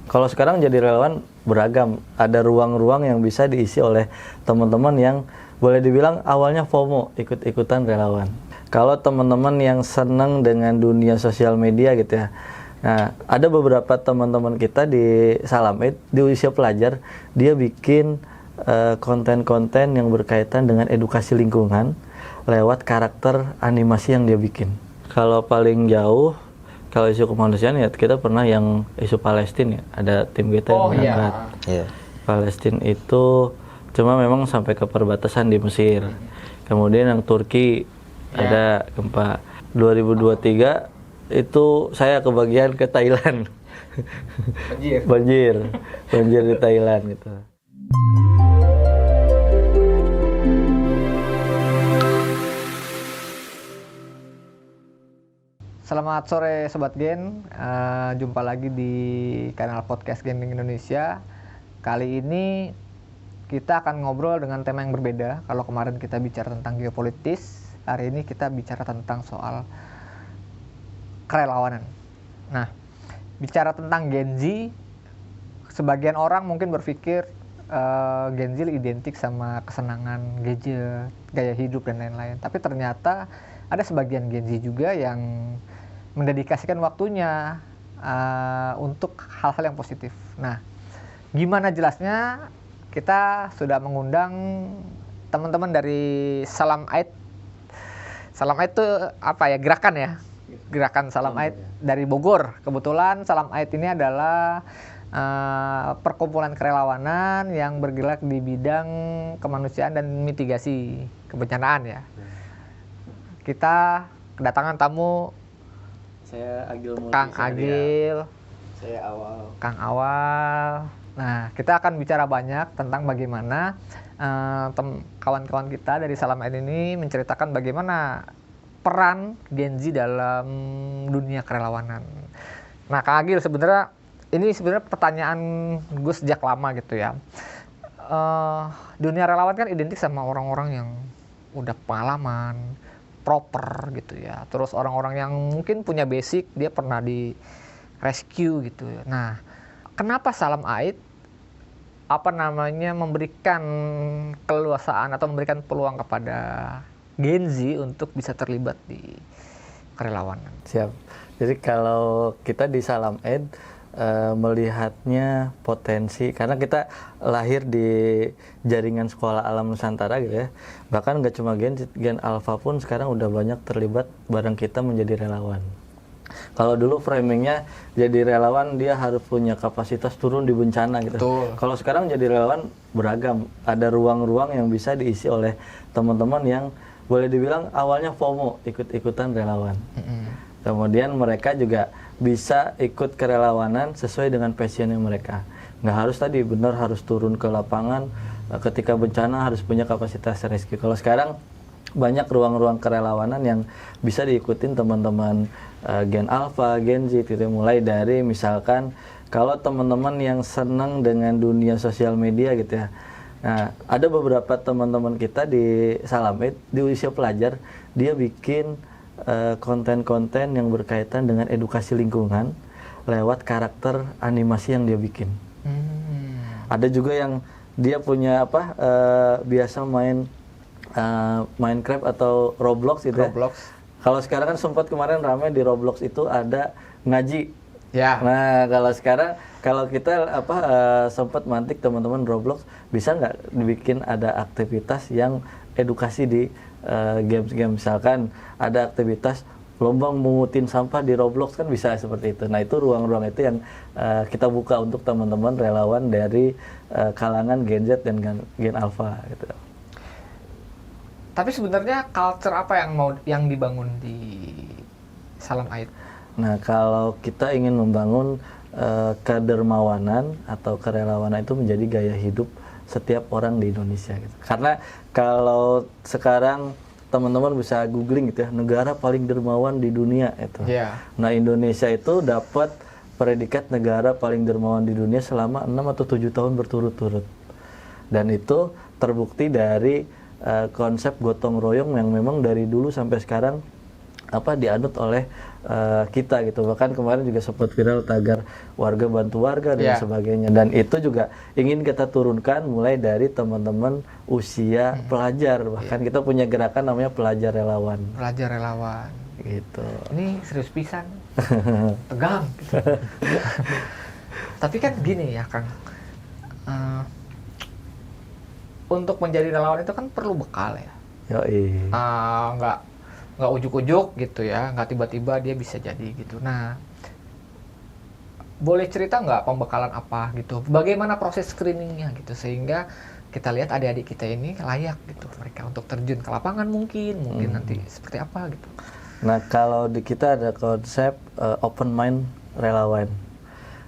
Kalau sekarang jadi relawan beragam, ada ruang-ruang yang bisa diisi oleh teman-teman yang boleh dibilang awalnya FOMO, ikut-ikutan relawan. Kalau teman-teman yang senang dengan dunia sosial media gitu ya, nah ada beberapa teman-teman kita di Salam Eid, di usia pelajar, dia bikin konten-konten yang berkaitan dengan edukasi lingkungan lewat karakter animasi yang dia bikin. Kalau paling jauh, kalau isu kemanusiaan ya kita pernah yang isu Palestina ya, ada tim kita yang mengangkat. Palestina itu cuma memang sampai ke perbatasan di Mesir. Kemudian yang Turki ada gempa. 2023 itu saya kebagian ke Thailand. Banjir di Thailand gitu. Selamat sore Sobat Gen, jumpa lagi di kanal podcast Gaming Indonesia. Kali ini kita akan ngobrol dengan tema yang berbeda. Kalau kemarin kita bicara tentang geopolitis, hari ini kita bicara tentang soal kerelawanan. Nah, bicara tentang Gen Z, sebagian orang mungkin berpikir Gen Z identik sama kesenangan gadget, gaya hidup dan lain-lain. Tapi ternyata ada sebagian Gen Z juga yang mendedikasikan waktunya untuk hal-hal yang positif. Nah, gimana jelasnya? Kita sudah mengundang teman-teman dari Salam Eid. Salam Eid itu apa ya? Gerakan ya? Gerakan Salam Eid dari Bogor. Kebetulan Salam Eid ini adalah perkumpulan kerelawanan yang bergerak di bidang kemanusiaan dan mitigasi kebencanaan ya. Kita kedatangan tamu. Saya Agil Multi, Kang Agil, saya Awal. Kang Awal. Nah, kita akan bicara banyak tentang bagaimana kawan-kawan kita dari Salam Eid ini menceritakan bagaimana peran Gen Z dalam dunia kerelawanan. Nah, Kang Agil, sebenarnya pertanyaan gue sejak lama gitu ya. Dunia relawan kan identik sama orang-orang yang udah pengalaman, proper gitu ya. Terus orang-orang yang mungkin punya basic, dia pernah di rescue gitu ya. Nah, kenapa Salam Eid memberikan keleluasaan atau memberikan peluang kepada Gen Z untuk bisa terlibat di kerelawanan? Siap. Jadi kalau kita di Salam Eid melihatnya potensi, karena kita lahir di jaringan sekolah alam Nusantara gitu ya, bahkan nggak cuma Gen Alpha pun sekarang udah banyak terlibat bareng kita menjadi relawan. Kalau dulu framingnya jadi relawan dia harus punya kapasitas turun di bencana gitu. Kalau sekarang jadi relawan beragam, ada ruang-ruang yang bisa diisi oleh teman-teman yang boleh dibilang awalnya FOMO, ikut-ikutan relawan. Kemudian mereka juga bisa ikut kerelawanan sesuai dengan passionnya mereka. Nggak harus tadi benar harus turun ke lapangan, ketika bencana harus punya kapasitas rescue. Kalau sekarang banyak ruang-ruang kerelawanan yang bisa diikutin teman-teman Gen Alpha, Gen Z, gitu. Mulai dari misalkan kalau teman-teman yang senang dengan dunia sosial media gitu ya. Nah, ada beberapa teman-teman kita di Salam Eid, di usia pelajar, dia bikin konten-konten yang berkaitan dengan edukasi lingkungan lewat karakter animasi yang dia bikin. Ada juga yang dia punya biasa main Minecraft atau Roblox gitu ya. Kalau sekarang kan sempat kemarin ramai di Roblox itu ada ngaji. Ya. Nah, kalau kita sempat mantik teman-teman Roblox, bisa nggak dibikin ada aktivitas yang edukasi di game-game, misalkan ada aktivitas lomba mengutin sampah di Roblox, kan bisa seperti itu. Nah, itu ruang-ruang itu yang kita buka untuk teman-teman relawan dari kalangan Gen Z dan Gen Alpha gitu. Tapi sebenarnya culture apa yang dibangun di Salam Eid? Nah, kalau kita ingin membangun kedermawanan atau kerelawanan itu menjadi gaya hidup setiap orang di Indonesia gitu. Karena kalau sekarang teman-teman bisa googling gitu ya, negara paling dermawan di dunia itu. Nah, Indonesia itu dapat predikat negara paling dermawan di dunia selama 6 atau 7 tahun berturut-turut. Dan itu terbukti dari konsep gotong royong yang memang dari dulu sampai sekarang dianut oleh kita gitu. Bahkan kemarin juga sempat viral tagar warga bantu warga dan sebagainya, dan itu juga ingin kita turunkan mulai dari teman-teman usia pelajar. Bahkan kita punya gerakan namanya pelajar relawan gitu. Ini serius pisan. Tegang gitu. Tapi kan gini ya Kang, untuk menjadi relawan itu kan perlu bekal ya. Yoi. Nggak ujuk-ujuk gitu ya, nggak tiba-tiba dia bisa jadi gitu. Nah, boleh cerita nggak pembekalan apa gitu? Bagaimana proses screeningnya gitu sehingga kita lihat adik-adik kita ini layak gitu mereka untuk terjun ke lapangan mungkin nanti seperti apa gitu. Nah, kalau di kita ada konsep open mind relawan.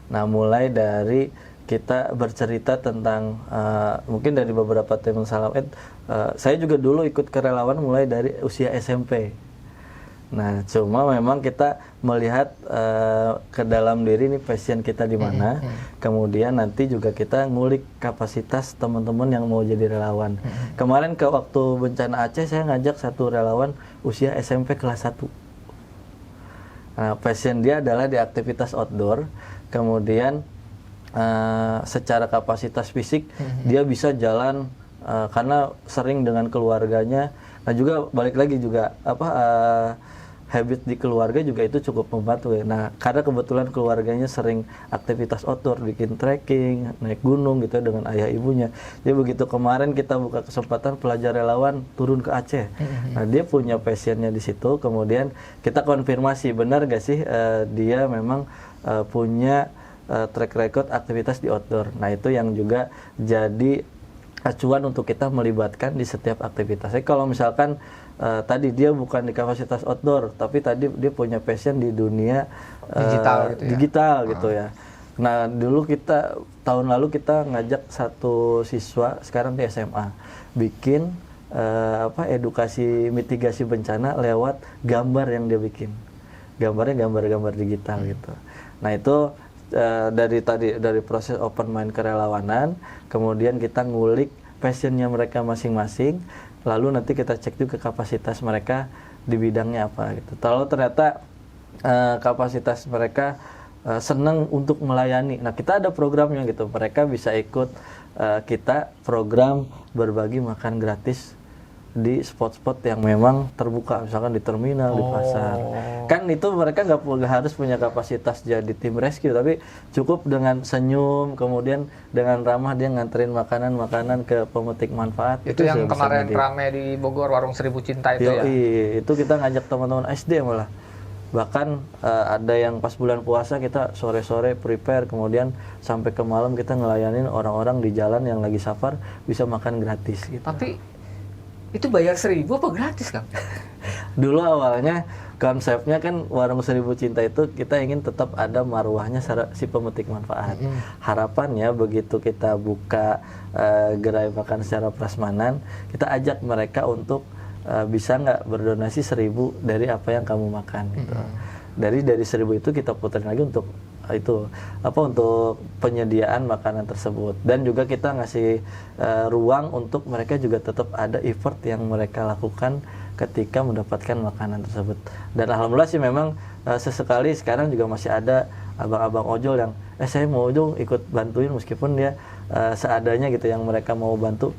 Nah, mulai dari kita bercerita tentang mungkin dari beberapa tim Salam Ed, saya juga dulu ikut ke relawan mulai dari usia SMP. Nah, cuma memang kita melihat ke dalam diri ini passion kita di mana. Kemudian nanti juga kita ngulik kapasitas teman-teman yang mau jadi relawan. Kemarin ke waktu bencana Aceh saya ngajak satu relawan usia SMP kelas 1. Nah, passion dia adalah di aktivitas outdoor. Kemudian secara kapasitas fisik dia bisa jalan karena sering dengan keluarganya. Nah, juga balik lagi juga habit di keluarga juga itu cukup membantu ya. Nah, karena kebetulan keluarganya sering aktivitas outdoor, bikin trekking, naik gunung gitu dengan ayah ibunya. Jadi begitu kemarin kita buka kesempatan pelajar relawan turun ke Aceh. Nah, dia punya passionnya di situ. Kemudian kita konfirmasi benar gak sih dia memang punya track record aktivitas di outdoor. Nah, itu yang juga jadi acuan untuk kita melibatkan di setiap aktivitas. Jadi kalau misalkan tadi dia bukan di kapasitas outdoor, tapi tadi dia punya passion di dunia digital gitu ya. Nah, dulu tahun lalu kita ngajak satu siswa sekarang di SMA bikin edukasi mitigasi bencana lewat gambar yang dia bikin. Gambarnya gambar-gambar digital gitu. Nah, itu dari proses open mind kerelawanan, kemudian kita ngulik passionnya mereka masing-masing, lalu nanti kita cek juga kapasitas mereka di bidangnya apa gitu. Kalau ternyata kapasitas mereka senang untuk melayani, nah kita ada programnya gitu, mereka bisa ikut kita program berbagi makan gratis di spot-spot yang memang terbuka, misalkan di terminal, di pasar. Kan itu mereka nggak harus punya kapasitas jadi tim rescue, tapi cukup dengan senyum, kemudian dengan ramah dia nganterin makanan-makanan ke pemetik manfaat. Itu yang kemarin rame di Bogor, Warung Seribu Cinta itu. Itu kita ngajak teman-teman SD malah. Bahkan ada yang pas bulan puasa kita sore-sore prepare, kemudian sampai ke malam kita ngelayanin orang-orang di jalan yang lagi safar bisa makan gratis gitu. Tapi itu bayar 1.000 apa gratis, Kang? Dulu awalnya konsepnya kan Warung Seribu Cinta itu kita ingin tetap ada marwahnya si pemetik manfaat. Harapannya begitu kita buka gerai makan secara prasmanan, kita ajak mereka untuk bisa nggak berdonasi 1.000 dari apa yang kamu makan gitu. Dari 1.000 itu kita puterin lagi untuk untuk penyediaan makanan tersebut, dan juga kita ngasih ruang untuk mereka juga tetap ada effort yang mereka lakukan ketika mendapatkan makanan tersebut. Dan alhamdulillah sih memang sesekali sekarang juga masih ada abang-abang ojol yang saya mau dong ikut bantuin, meskipun dia seadanya gitu yang mereka mau bantu,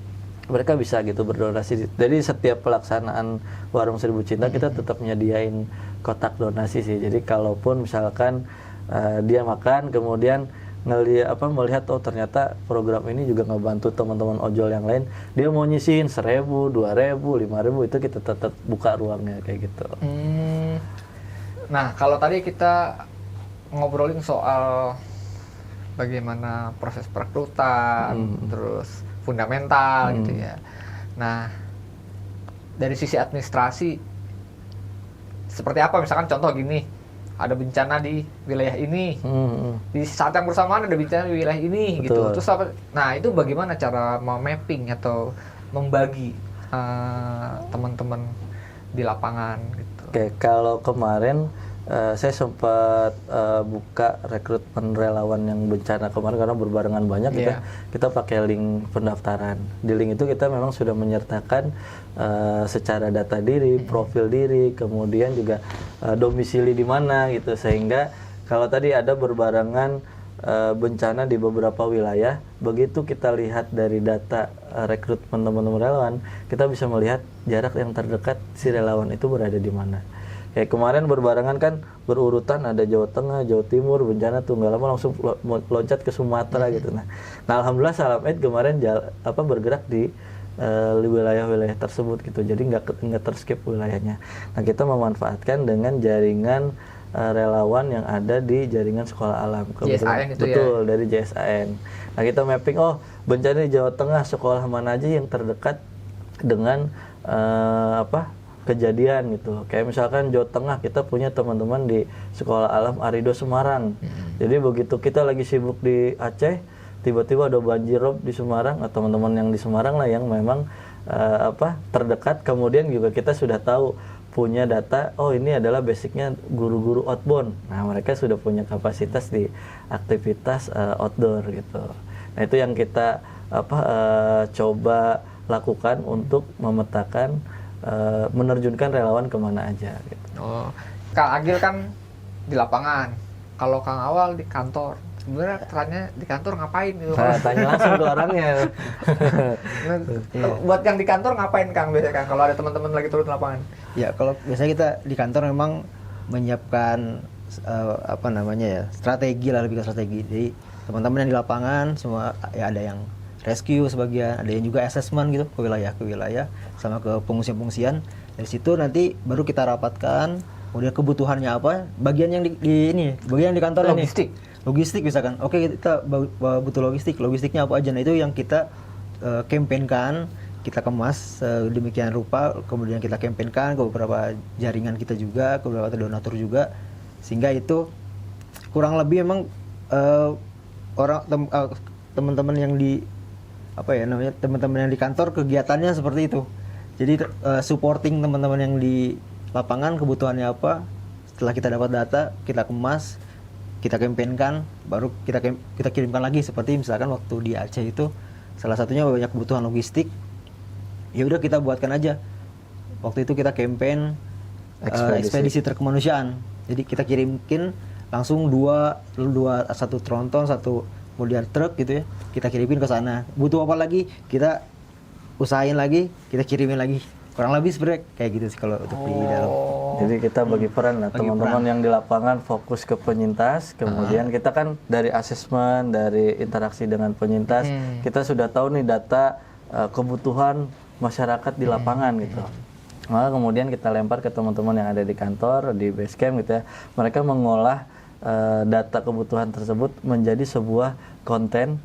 mereka bisa gitu berdonasi. Jadi setiap pelaksanaan Warung Seribu Cinta kita tetap nyediain kotak donasi sih. Jadi kalaupun misalkan dia makan kemudian melihat ternyata program ini juga ngebantu teman-teman ojol yang lain, dia mau nyisihin 1.000, 2.000, 5.000, itu kita tetap buka ruangnya kayak gitu. Nah, kalau tadi kita ngobrolin soal bagaimana proses perekrutan, terus fundamental gitu ya. Nah, dari sisi administrasi seperti apa? Misalkan contoh gini, ada bencana di wilayah ini, di saat yang bersamaan ada bencana di wilayah ini. Betul. Gitu. Terus apa? Nah, itu bagaimana cara mapping atau membagi teman-teman di lapangan gitu? Oke, kalau kemarin saya sempat buka rekrutmen relawan yang bencana kemarin karena berbarengan banyak gitu. Kita pakai link pendaftaran. Di link itu kita memang sudah menyertakan secara data diri, profil diri, kemudian juga domisili di mana gitu, sehingga kalau tadi ada berbarengan bencana di beberapa wilayah, begitu kita lihat dari data rekrutmen teman-teman relawan, kita bisa melihat jarak yang terdekat si relawan itu berada di mana. Kayak kemarin berbarengan kan berurutan, ada Jawa Tengah, Jawa Timur, bencana tuh nggak lama langsung loncat ke Sumatera gitu. Nah alhamdulillah Salam Eid kemarin bergerak di wilayah-wilayah tersebut gitu, jadi nggak terskip wilayahnya. Nah kita memanfaatkan dengan jaringan relawan yang ada di jaringan sekolah alam. JSAN itu betul, dari JSAN. Nah kita mapping, bencana di Jawa Tengah sekolah mana aja yang terdekat dengan kejadian gitu. Kayak misalkan Jawa Tengah kita punya teman-teman di Sekolah Alam Arido Semarang. Jadi begitu kita lagi sibuk di Aceh, tiba-tiba ada banjir rob di Semarang, atau teman-teman yang di Semarang lah yang memang terdekat. Kemudian juga kita sudah tahu, punya data, ini adalah basicnya guru-guru outbound. Nah mereka sudah punya kapasitas di aktivitas outdoor gitu. Nah itu yang kita coba lakukan untuk memetakan menerjunkan relawan kemana aja gitu. Kang Agil kan di lapangan, kalau Kang Awal di kantor. Sebenarnya tanya di kantor ngapain gitu? Tanya langsung ke orangnya. Buat yang di kantor ngapain Kang biasanya Kang? Kalau ada teman-teman lagi turun di lapangan? Ya kalau biasanya kita di kantor memang menyiapkan strategi lah, lebih ke strategi. Jadi teman-teman yang di lapangan semua ya, ada yang rescue sebagian, ada yang juga assessment gitu ke wilayah sama ke pengungsian. Dari situ nanti baru kita rapatkan kemudian kebutuhannya apa, bagian yang bagian yang di kantor logistik misalkan. Oke, kita butuh logistiknya apa aja. Nah itu yang kita campaignkan, kita kemas demikian rupa, kemudian kita campaignkan ke beberapa jaringan kita juga, ke beberapa donatur juga, sehingga itu kurang lebih memang teman-teman yang di teman-teman yang di kantor kegiatannya seperti itu. Jadi supporting teman-teman yang di lapangan kebutuhannya apa, setelah kita dapat data kita kemas, kita campaignkan, baru kita kirimkan lagi. Seperti misalkan waktu di Aceh itu salah satunya banyak kebutuhan logistik, ya udah kita buatkan aja. Waktu itu kita campaign ekspedisi terkemanusiaan, jadi kita kirimkin langsung satu tronton, satu kemudian truk gitu ya, kita kirimin ke sana. Butuh apa lagi, kita usahain lagi, kita kirimin lagi. Kurang lebih sebenarnya kayak gitu sih kalau untuk di dalam. Jadi kita bagi peran lah, teman-teman yang di lapangan fokus ke penyintas, kemudian kita kan dari asesmen, dari interaksi dengan penyintas, kita sudah tahu nih data kebutuhan masyarakat di lapangan gitu. Maka kemudian kita lempar ke teman-teman yang ada di kantor, di base camp gitu ya. Mereka mengolah data kebutuhan tersebut menjadi sebuah konten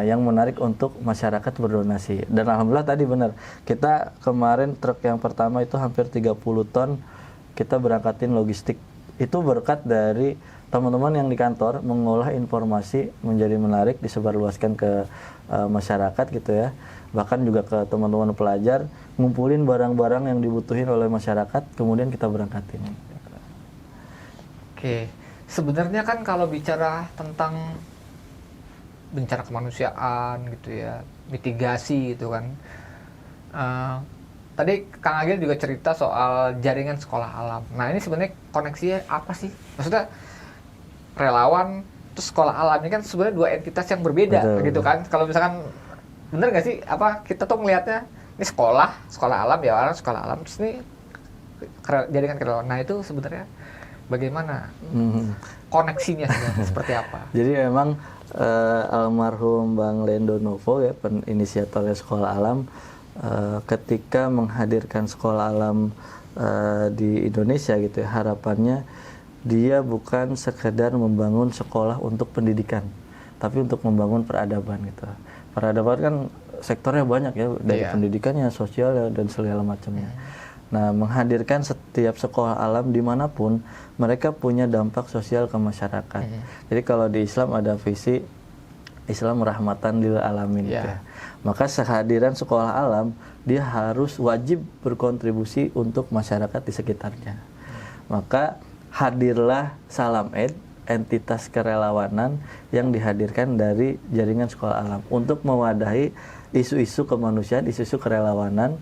yang menarik untuk masyarakat berdonasi. Dan alhamdulillah tadi benar, kita kemarin truk yang pertama itu hampir 30 ton kita berangkatin logistik. Itu berkat dari teman-teman yang di kantor mengolah informasi menjadi menarik, disebarluaskan ke masyarakat gitu ya. Bahkan juga ke teman-teman pelajar, ngumpulin barang-barang yang dibutuhin oleh masyarakat, kemudian kita berangkatin. Oke. Sebenarnya kan kalau bicara tentang bencana kemanusiaan gitu ya, mitigasi gitu kan, tadi Kang Agil juga cerita soal jaringan sekolah alam. Nah ini sebenarnya koneksinya apa sih? Maksudnya relawan terus sekolah alam ini kan sebenarnya dua entitas yang berbeda. Betul. Gitu kan? Kalau misalkan bener nggak sih? Kita tuh ngelihatnya ini sekolah alam ya, orang sekolah alam, terus ini jaringan relawan. Nah itu sebenarnya bagaimana koneksinya seperti apa? Jadi memang almarhum Bang Lendo Novo ya, inisiatornya sekolah alam, ketika menghadirkan sekolah alam di Indonesia gitu ya, harapannya dia bukan sekedar membangun sekolah untuk pendidikan, tapi untuk membangun peradaban gitu. Peradaban kan sektornya banyak ya, dari pendidikannya, sosial dan segala macamnya. Nah, menghadirkan setiap sekolah alam dimanapun, mereka punya dampak sosial ke masyarakat. Jadi kalau di Islam ada visi Islam rahmatan lil alamin. Gitu. Maka kehadiran sekolah alam, dia harus wajib berkontribusi untuk masyarakat di sekitarnya. Maka hadirlah Salam Aid, entitas kerelawanan yang dihadirkan dari jaringan sekolah alam untuk mewadahi isu-isu kemanusiaan, isu-isu kerelawanan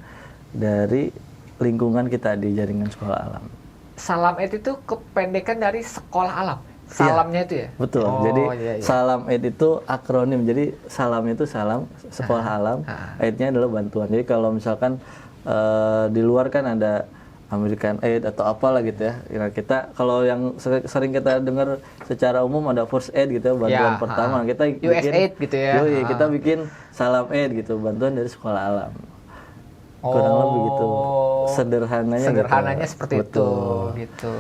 dari lingkungan kita di jaringan sekolah alam. Salam Aid itu kependekan dari sekolah alam. Salamnya itu ya? Betul. Oh, Jadi iya. Salam Aid itu akronim. Jadi salam itu salam sekolah alam, aidnya adalah bantuan. Jadi kalau misalkan di luar kan ada American Aid atau apalah gitu ya. Ya kita kalau yang sering kita dengar secara umum ada First Aid gitu ya, bantuan pertama. Kita US Aid gitu ya. Kita bikin Salam Aid gitu, bantuan dari sekolah alam. Kurang lebih gitu. Sederhananya seperti Betul. itu gitu.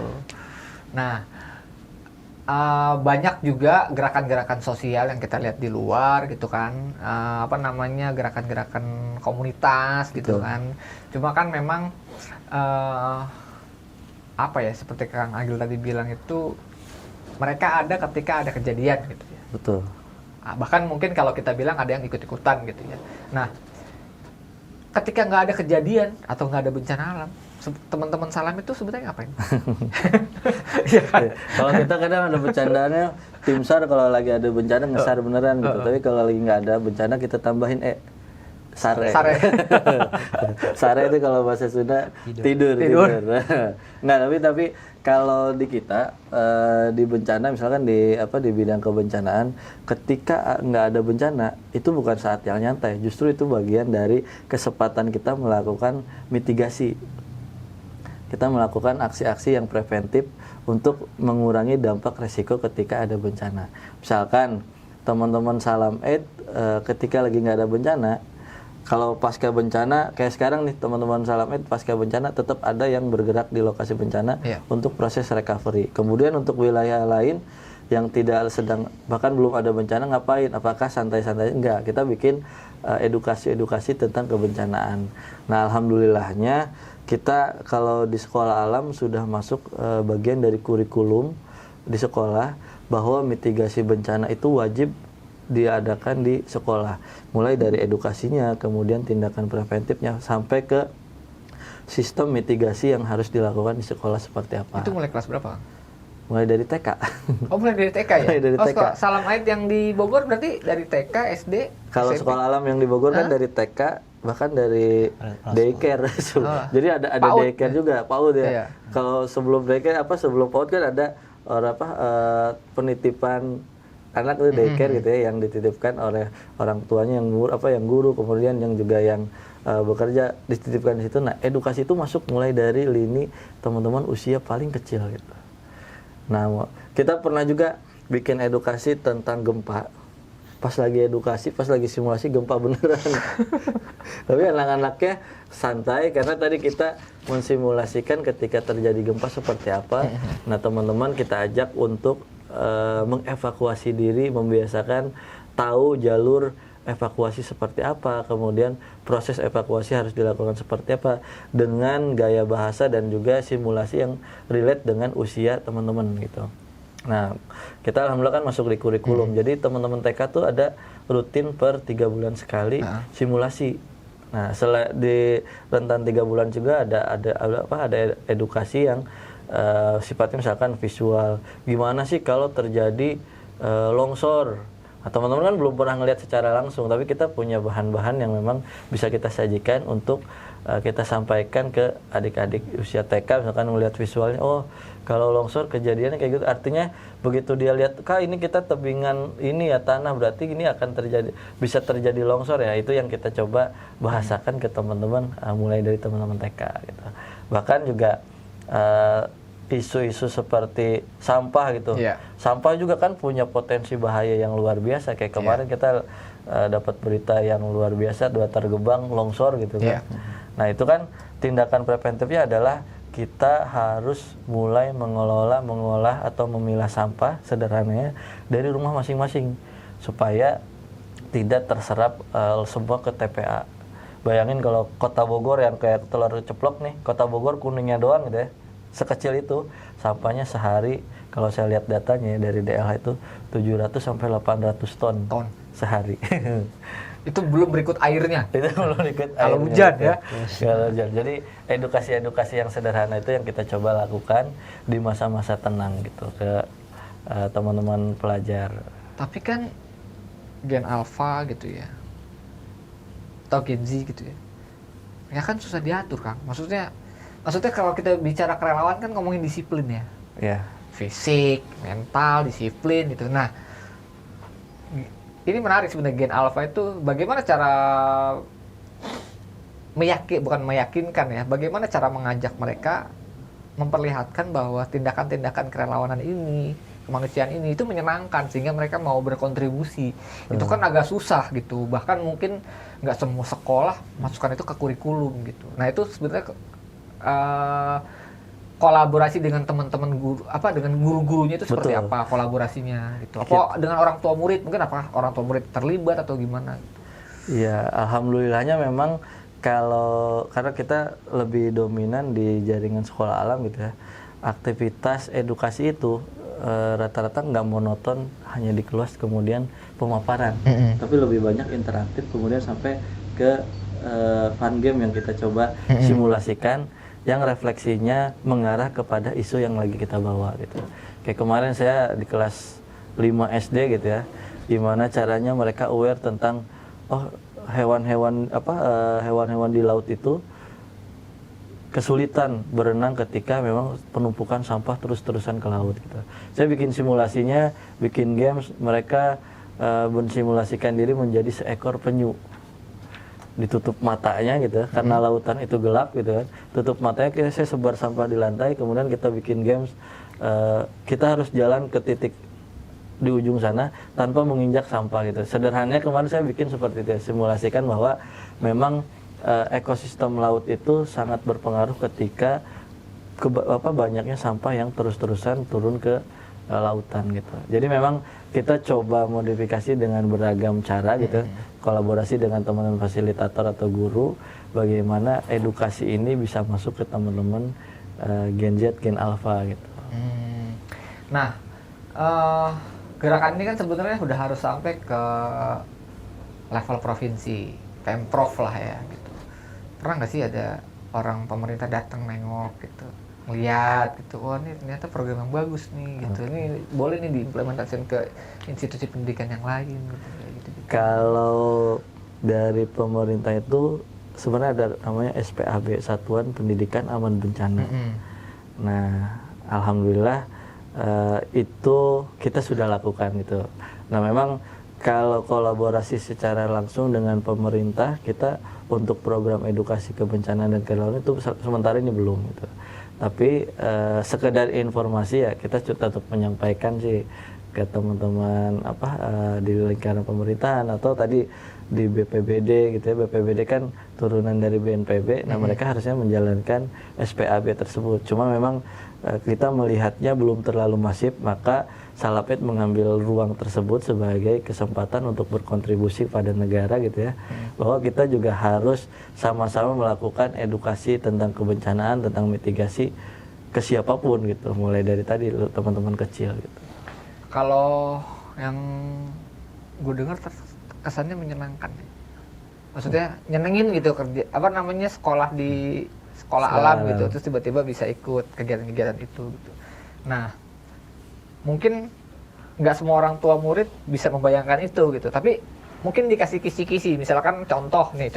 Nah, banyak juga gerakan-gerakan sosial yang kita lihat di luar gitu kan, gerakan-gerakan komunitas gitu. Betul. Kan. Cuma kan memang seperti Kang Agil tadi bilang itu mereka ada ketika ada kejadian gitu ya. Betul. Bahkan mungkin kalau kita bilang ada yang ikut-ikutan gitu ya. Nah, ketika nggak ada kejadian atau nggak ada bencana alam, teman-teman Salam itu sebetulnya ngapain? Ya kan? Kalau kita kadang ada bercandaannya, tim SAR kalau lagi ada bencana ngesar beneran gitu. Tapi kalau lagi nggak ada bencana kita tambahin sare. Sare itu kalau bahasa Sunda tidur. Nggak, tapi kalau di kita di bencana misalkan di bidang kebencanaan, ketika nggak ada bencana itu bukan saat yang nyantai, justru itu bagian dari kesempatan kita melakukan mitigasi. Kita melakukan aksi-aksi yang preventif untuk mengurangi dampak resiko ketika ada bencana. Misalkan teman-teman Salam Aid ketika lagi nggak ada bencana, kalau pasca bencana, kayak sekarang nih teman-teman Salam Aid pasca bencana tetap ada yang bergerak di lokasi bencana untuk proses recovery. Kemudian untuk wilayah lain yang tidak sedang, bahkan belum ada bencana ngapain? Apakah santai-santai? Enggak, kita bikin edukasi-edukasi tentang kebencanaan. Nah, alhamdulillahnya kita kalau di sekolah alam sudah masuk bagian dari kurikulum di sekolah bahwa mitigasi bencana itu wajib diadakan di sekolah, mulai dari edukasinya, kemudian tindakan preventifnya, sampai ke sistem mitigasi yang harus dilakukan di sekolah seperti apa. Itu mulai kelas berapa? Mulai dari TK. Oh, mulai dari TK ya? Mulai dari TK. Salam Aid yang di Bogor berarti dari TK, SD, Kalau SMP? sekolah alam yang di Bogor kan dari TK, bahkan dari daycare. Jadi ada PAUD daycare juga, PAUD ya. Iya. Kalau sebelum daycare sebelum PAUD kan ada penitipan anak itu daycare gitu ya, yang dititipkan oleh orang tuanya yang guru, kemudian yang juga yang bekerja dititipkan di situ. Nah, edukasi itu masuk mulai dari lini teman-teman usia paling kecil gitu. Nah, kita pernah juga bikin edukasi tentang gempa. Pas lagi simulasi gempa beneran. Tapi anak-anaknya santai karena tadi kita mensimulasikan ketika terjadi gempa seperti apa. Nah, teman-teman kita ajak untuk mengevakuasi diri, membiasakan tahu jalur evakuasi seperti apa, kemudian proses evakuasi harus dilakukan seperti apa dengan gaya bahasa dan juga simulasi yang relate dengan usia teman-teman gitu. Nah, kita alhamdulillah kan masuk di kurikulum. Jadi teman-teman TK tuh ada rutin per 3 bulan sekali simulasi. Nah, di rentan 3 bulan juga ada edukasi yang sifatnya misalkan visual. Gimana sih kalau terjadi longsor? Nah, teman-teman kan belum pernah ngelihat secara langsung, tapi kita punya bahan-bahan yang memang bisa kita sajikan untuk kita sampaikan ke adik-adik usia TK, misalkan melihat visualnya, oh kalau longsor kejadiannya kayak gitu, artinya begitu dia lihat, Kak ini kita tebingan ini ya tanah, berarti ini akan bisa terjadi longsor ya, itu yang kita coba bahasakan ke teman-teman mulai dari teman-teman TK gitu. Bahkan juga isu-isu seperti sampah gitu. Sampah juga kan punya potensi bahaya yang luar biasa. Kayak kemarin kita dapat berita yang luar biasa, Bantar Gebang longsor gitu kan. Nah, itu kan tindakan preventifnya adalah kita harus mulai mengolah atau memilah sampah sederhananya dari rumah masing-masing supaya tidak terserap semua ke TPA. Bayangin kalau Kota Bogor yang kayak telur ceplok nih, Kota Bogor kuningnya doang gitu ya, sekecil itu, sampahnya sehari kalau saya lihat datanya dari DLH itu 700 sampai 800 ton sehari. Itu belum berikut airnya. Itu belum ikut Kalau airnya, hujan gitu. ya. Kalau hujan. Jadi edukasi-edukasi yang sederhana itu yang kita coba lakukan di masa-masa tenang gitu ke teman-teman pelajar. Tapi kan Gen Alpha gitu ya, atau Gen Z gitu ya, ya kan susah diatur Kang. Maksudnya kalau kita bicara kerelawan kan ngomongin disiplin ya, Ya. fisik, mental, disiplin gitu. Nah, ini menarik sebenarnya Gen Alpha itu bagaimana cara bukan meyakinkan ya, bagaimana cara mengajak mereka memperlihatkan bahwa tindakan-tindakan kerelawanan ini, kemanusiaan ini itu menyenangkan sehingga mereka mau berkontribusi. Itu kan agak susah gitu. Bahkan mungkin nggak semua sekolah masukkan itu ke kurikulum gitu. Nah, itu sebenarnya kolaborasi dengan teman-teman guru, dengan guru-gurunya itu seperti Betul. apa kolaborasinya gitu. Apa dengan orang tua murid, mungkin apa orang tua murid terlibat atau gimana? Iya, alhamdulillahnya memang karena kita lebih dominan di jaringan sekolah alam gitu ya. Aktivitas edukasi itu rata-rata nggak monoton hanya di kelas kemudian pemaparan, tapi lebih banyak interaktif kemudian sampai ke fun game yang kita coba simulasikan yang refleksinya mengarah kepada isu yang lagi kita bawa gitu. Kayak kemarin saya di kelas 5 SD gitu ya, gimana caranya mereka aware tentang hewan-hewan di laut itu kesulitan berenang ketika memang penumpukan sampah terus-terusan ke laut gitu. Saya bikin simulasinya, bikin games, mereka mensimulasikan diri menjadi seekor penyu. Ditutup matanya gitu ya, karena lautan itu gelap gitu kan. Tutup matanya, saya sebar sampah di lantai, kemudian kita bikin games. Kita harus jalan ke titik di ujung sana tanpa menginjak sampah gitu. Sederhananya kemarin saya bikin seperti itu, simulasikan bahwa memang ekosistem laut itu sangat berpengaruh ketika banyaknya sampah yang terus-terusan turun ke lautan gitu. Jadi memang kita coba modifikasi dengan beragam cara gitu, kolaborasi dengan teman-teman fasilitator atau guru, bagaimana edukasi ini bisa masuk ke teman-teman Gen Z, Gen Alpha gitu. Nah, gerakan ini kan sebenarnya udah harus sampai ke level provinsi, Pemprov lah ya gitu. Pernah nggak sih ada orang pemerintah datang nengok gitu, ngeliat gitu, wah ini ternyata program yang bagus nih gitu, ini boleh nih diimplementasikan ke institusi pendidikan yang lain gitu. Kalau dari pemerintah itu sebenarnya ada namanya SPAB, Satuan Pendidikan Aman Bencana. Nah, alhamdulillah itu kita sudah lakukan gitu. Nah, memang kalau kolaborasi secara langsung dengan pemerintah, kita untuk program edukasi kebencanaan dan kerelawanan itu sementara ini belum gitu. Tapi sekedar informasi ya, kita tetap menyampaikan sih ke teman-teman di lingkaran pemerintahan atau tadi di BPBD gitu ya. BPBD kan turunan dari BNPB. Nah, mereka harusnya menjalankan SPAB tersebut. Cuma memang kita melihatnya belum terlalu masif, maka Salapet mengambil ruang tersebut sebagai kesempatan untuk berkontribusi pada negara gitu ya. Bahwa kita juga harus sama-sama melakukan edukasi tentang kebencanaan, tentang mitigasi ke siapapun gitu, mulai dari tadi teman-teman kecil gitu. Kalau yang gue dengar kesannya menyenangkan, maksudnya nyenengin gitu kerja sekolah di sekolah alam gitu, terus tiba-tiba bisa ikut kegiatan-kegiatan itu gitu. Nah, mungkin nggak semua orang tua murid bisa membayangkan itu gitu, tapi mungkin dikasih kisi-kisi, misalkan contoh nih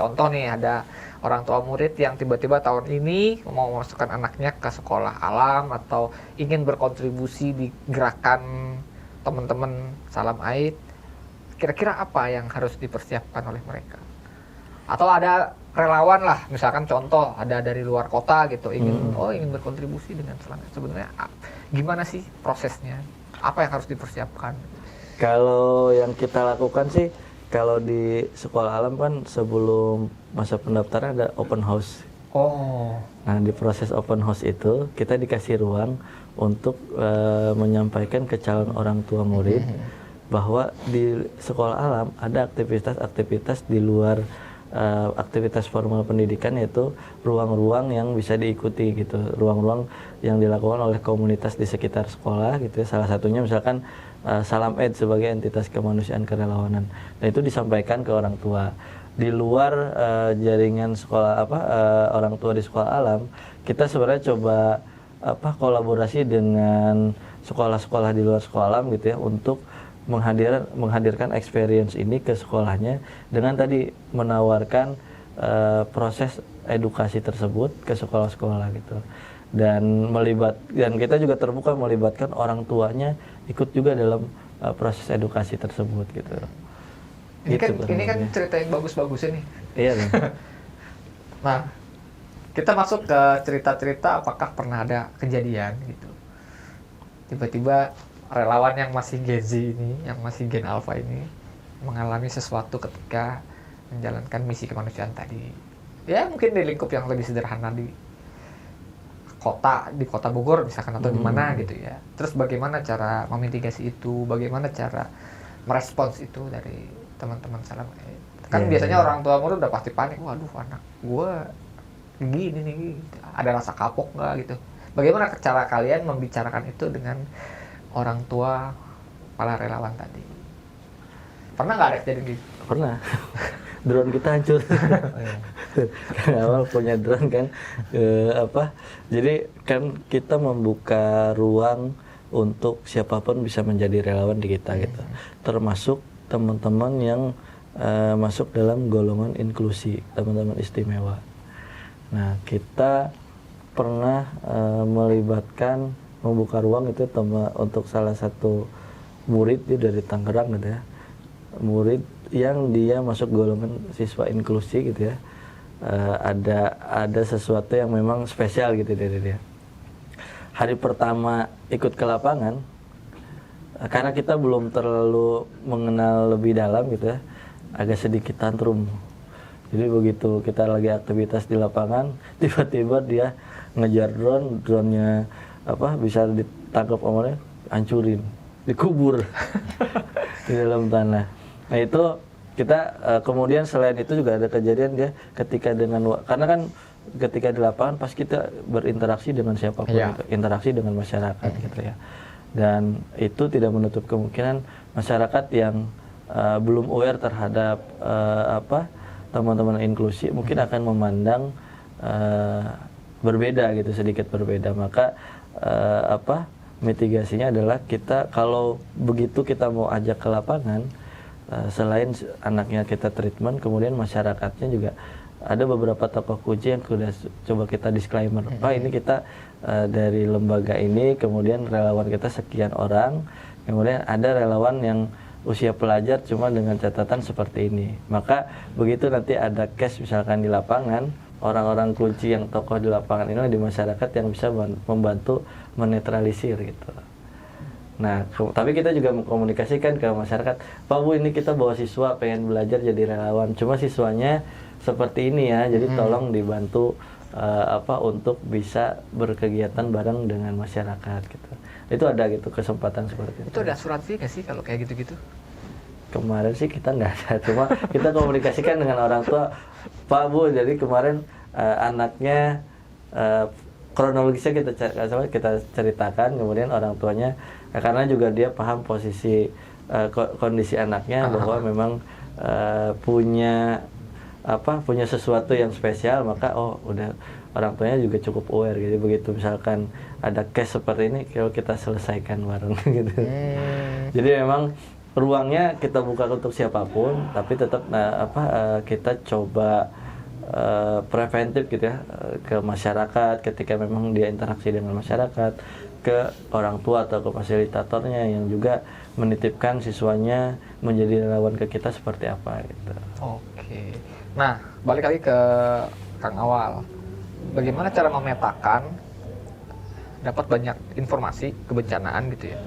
ada orang tua murid yang tiba-tiba tahun ini mau memasukkan anaknya ke sekolah alam atau ingin berkontribusi di gerakan teman-teman Salam Aid, kira-kira apa yang harus dipersiapkan oleh mereka? Atau ada relawan lah, misalkan contoh ada dari luar kota gitu, ingin berkontribusi dengan Salam Aid, sebenarnya gimana sih prosesnya? Apa yang harus dipersiapkan? Kalau yang kita lakukan sih, kalau di sekolah alam kan sebelum masa pendaftaran ada open house. Nah, di proses open house itu kita dikasih ruang untuk menyampaikan ke calon orang tua murid bahwa di sekolah alam ada aktivitas-aktivitas di luar aktivitas formal pendidikan, yaitu ruang-ruang yang bisa diikuti gitu, ruang-ruang yang dilakukan oleh komunitas di sekitar sekolah gitu ya. Salah satunya misalkan Salam Aid sebagai entitas kemanusiaan kerelawanan. Dan itu disampaikan ke orang tua. Di luar jaringan sekolah orang tua di sekolah alam, kita sebenarnya coba kolaborasi dengan sekolah-sekolah di luar sekolah alam gitu ya untuk menghadirkan experience ini ke sekolahnya dengan tadi menawarkan proses edukasi tersebut ke sekolah-sekolah gitu. Dan kita juga terbuka melibatkan orang tuanya ikut juga dalam proses edukasi tersebut gitu. Ini kan cerita yang bagus-bagusnya nih. Iya nih. Nah, kita masuk ke cerita-cerita apakah pernah ada kejadian gitu. Tiba-tiba relawan yang masih Gen Z ini, yang masih Gen Alpha ini mengalami sesuatu ketika menjalankan misi kemanusiaan tadi. Ya mungkin di lingkup yang lebih sederhana di kota Bogor misalkan atau di mana gitu ya. Terus bagaimana cara memitigasi itu, bagaimana cara merespons itu dari teman-teman Salam Aid. Kan biasanya orang tua murid udah pasti panik, waduh anak gua gini nih, ada rasa kapok nggak gitu. Bagaimana cara kalian membicarakan itu dengan orang tua para relawan tadi? Pernah nggak ada kejadian gitu? Pernah. Drone kita hancur. Karena awal punya drone kan jadi kan kita membuka ruang untuk siapapun bisa menjadi relawan di kita gitu, termasuk teman-teman yang masuk dalam golongan inklusi, teman-teman istimewa. Nah, kita pernah membuka ruang itu untuk salah satu murid dari Tangerang gitu ya, murid yang dia masuk golongan siswa inklusi gitu ya. Ada sesuatu yang memang spesial gitu dari dia. Hari pertama ikut ke lapangan, karena kita belum terlalu mengenal lebih dalam gitu ya, agak sedikit tantrum. Jadi begitu kita lagi aktivitas di lapangan, tiba-tiba dia ngejar drone-nya bisa ditangkap omongnya, hancurin, dikubur di dalam tanah. Nah itu kita kemudian selain itu juga ada kejadian dia ketika karena kan ketika di lapangan pas kita berinteraksi dengan siapapun, gitu, interaksi dengan masyarakat gitu ya. Dan itu tidak menutup kemungkinan masyarakat yang belum aware terhadap teman-teman inklusi mungkin akan memandang berbeda gitu, sedikit berbeda. Maka mitigasinya adalah kita kalau begitu kita mau ajak ke lapangan, selain anaknya kita treatment, kemudian masyarakatnya juga ada beberapa tokoh kunci yang sudah coba kita disclaimer. Ini kita dari lembaga ini, kemudian relawan kita sekian orang, kemudian ada relawan yang usia pelajar cuma dengan catatan seperti ini. Maka begitu nanti ada case misalkan di lapangan, orang-orang kunci yang tokoh di lapangan ini di masyarakat yang bisa membantu menetralisir gitu. Nah, tapi kita juga mengkomunikasikan ke masyarakat, Pak Bu, ini kita bawa siswa pengen belajar jadi relawan, cuma siswanya seperti ini ya, jadi tolong dibantu untuk bisa berkegiatan bareng dengan masyarakat gitu. Itu ada gitu kesempatan seperti itu. Itu ada asuransi nggak sih kalau kayak gitu-gitu? Kemarin sih kita nggak ada, cuma kita komunikasikan dengan orang tua, Pak Bu, jadi kemarin anaknya kronologisnya kita ceritakan, kemudian orang tuanya karena juga dia paham posisi kondisi anaknya bahwa memang punya sesuatu yang spesial, maka udah orang tuanya juga cukup aware gitu. Begitu misalkan ada case seperti ini, kalau kita selesaikan bareng gitu. Jadi memang ruangnya kita buka untuk siapapun, tapi tetap kita coba preventif gitu ya ke masyarakat ketika memang dia interaksi dengan masyarakat, ke orang tua atau ke fasilitatornya yang juga menitipkan siswanya menjadi relawan ke kita seperti apa gitu. Oke. Nah, balik lagi ke Kang Awal. Bagaimana cara memetakan dapat banyak informasi kebencanaan gitu ya.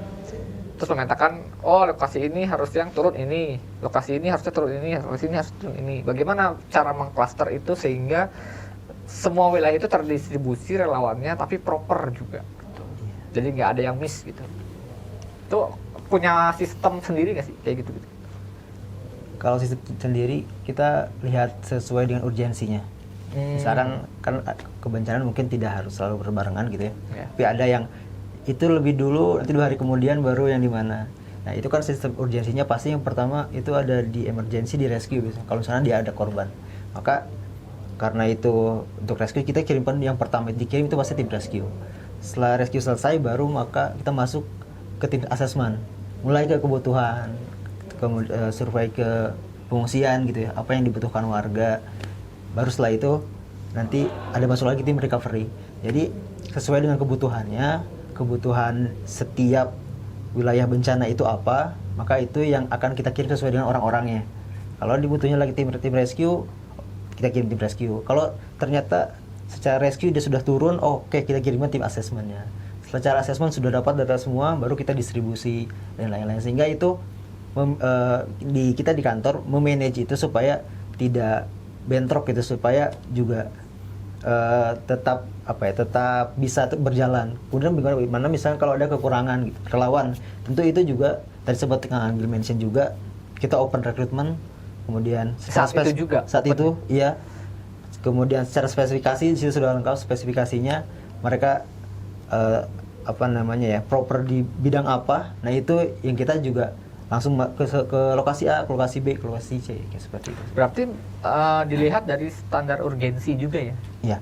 Terus memetakan, lokasi ini harus yang turun ini, lokasi ini harusnya turun ini, lokasi ini harus turun ini. Bagaimana cara mengklaster itu sehingga semua wilayah itu terdistribusi relawannya tapi proper juga. Gitu. Jadi nggak ada yang miss gitu. Itu punya sistem sendiri nggak sih kayak gitu? Kalau sistem sendiri kita lihat sesuai dengan urgensinya. Misalkan kan kebencanaan mungkin tidak harus selalu berbarengan gitu ya. Tapi ada yang itu lebih dulu, nanti 2 hari kemudian baru yang di mana. Nah itu kan sistem urgensinya pasti yang pertama itu ada di emergency, di rescue biasanya. Kalau misalnya dia ada korban, maka karena itu untuk rescue kita kirimkan yang pertama dikirim itu pasti tim rescue. Setelah rescue selesai baru maka kita masuk ke tim assessment, mulai ke kebutuhan, survei ke pengungsian gitu ya, apa yang dibutuhkan warga. Baru setelah itu nanti ada masuk lagi tim recovery. Jadi sesuai dengan kebutuhannya, kebutuhan setiap wilayah bencana itu apa, maka itu yang akan kita kirim sesuai dengan orang-orangnya. Kalau dibutuhnya lagi tim rescue, kita kirim tim rescue. Kalau ternyata secara rescue dia sudah turun, oke, kita kirimkan tim asesmennya. Secara asesmen sudah dapat data semua, baru kita distribusi dan lain-lain. Sehingga itu kita di kantor memanage itu supaya tidak bentrok gitu, supaya juga tetap bisa berjalan. Kemudian bagaimana misalnya kalau ada kekurangan gitu, relawan, tentu itu juga tadi sempat Kang Agil mention juga, kita open recruitment, kemudian saat itu juga saat itu iya, kemudian secara spesifikasi di situ sudah lengkap spesifikasinya, mereka proper di bidang apa. Nah itu yang kita juga langsung ke lokasi A, ke lokasi B, ke lokasi C, kayak seperti itu. Berarti dilihat dari standar urgensi juga ya? Iya.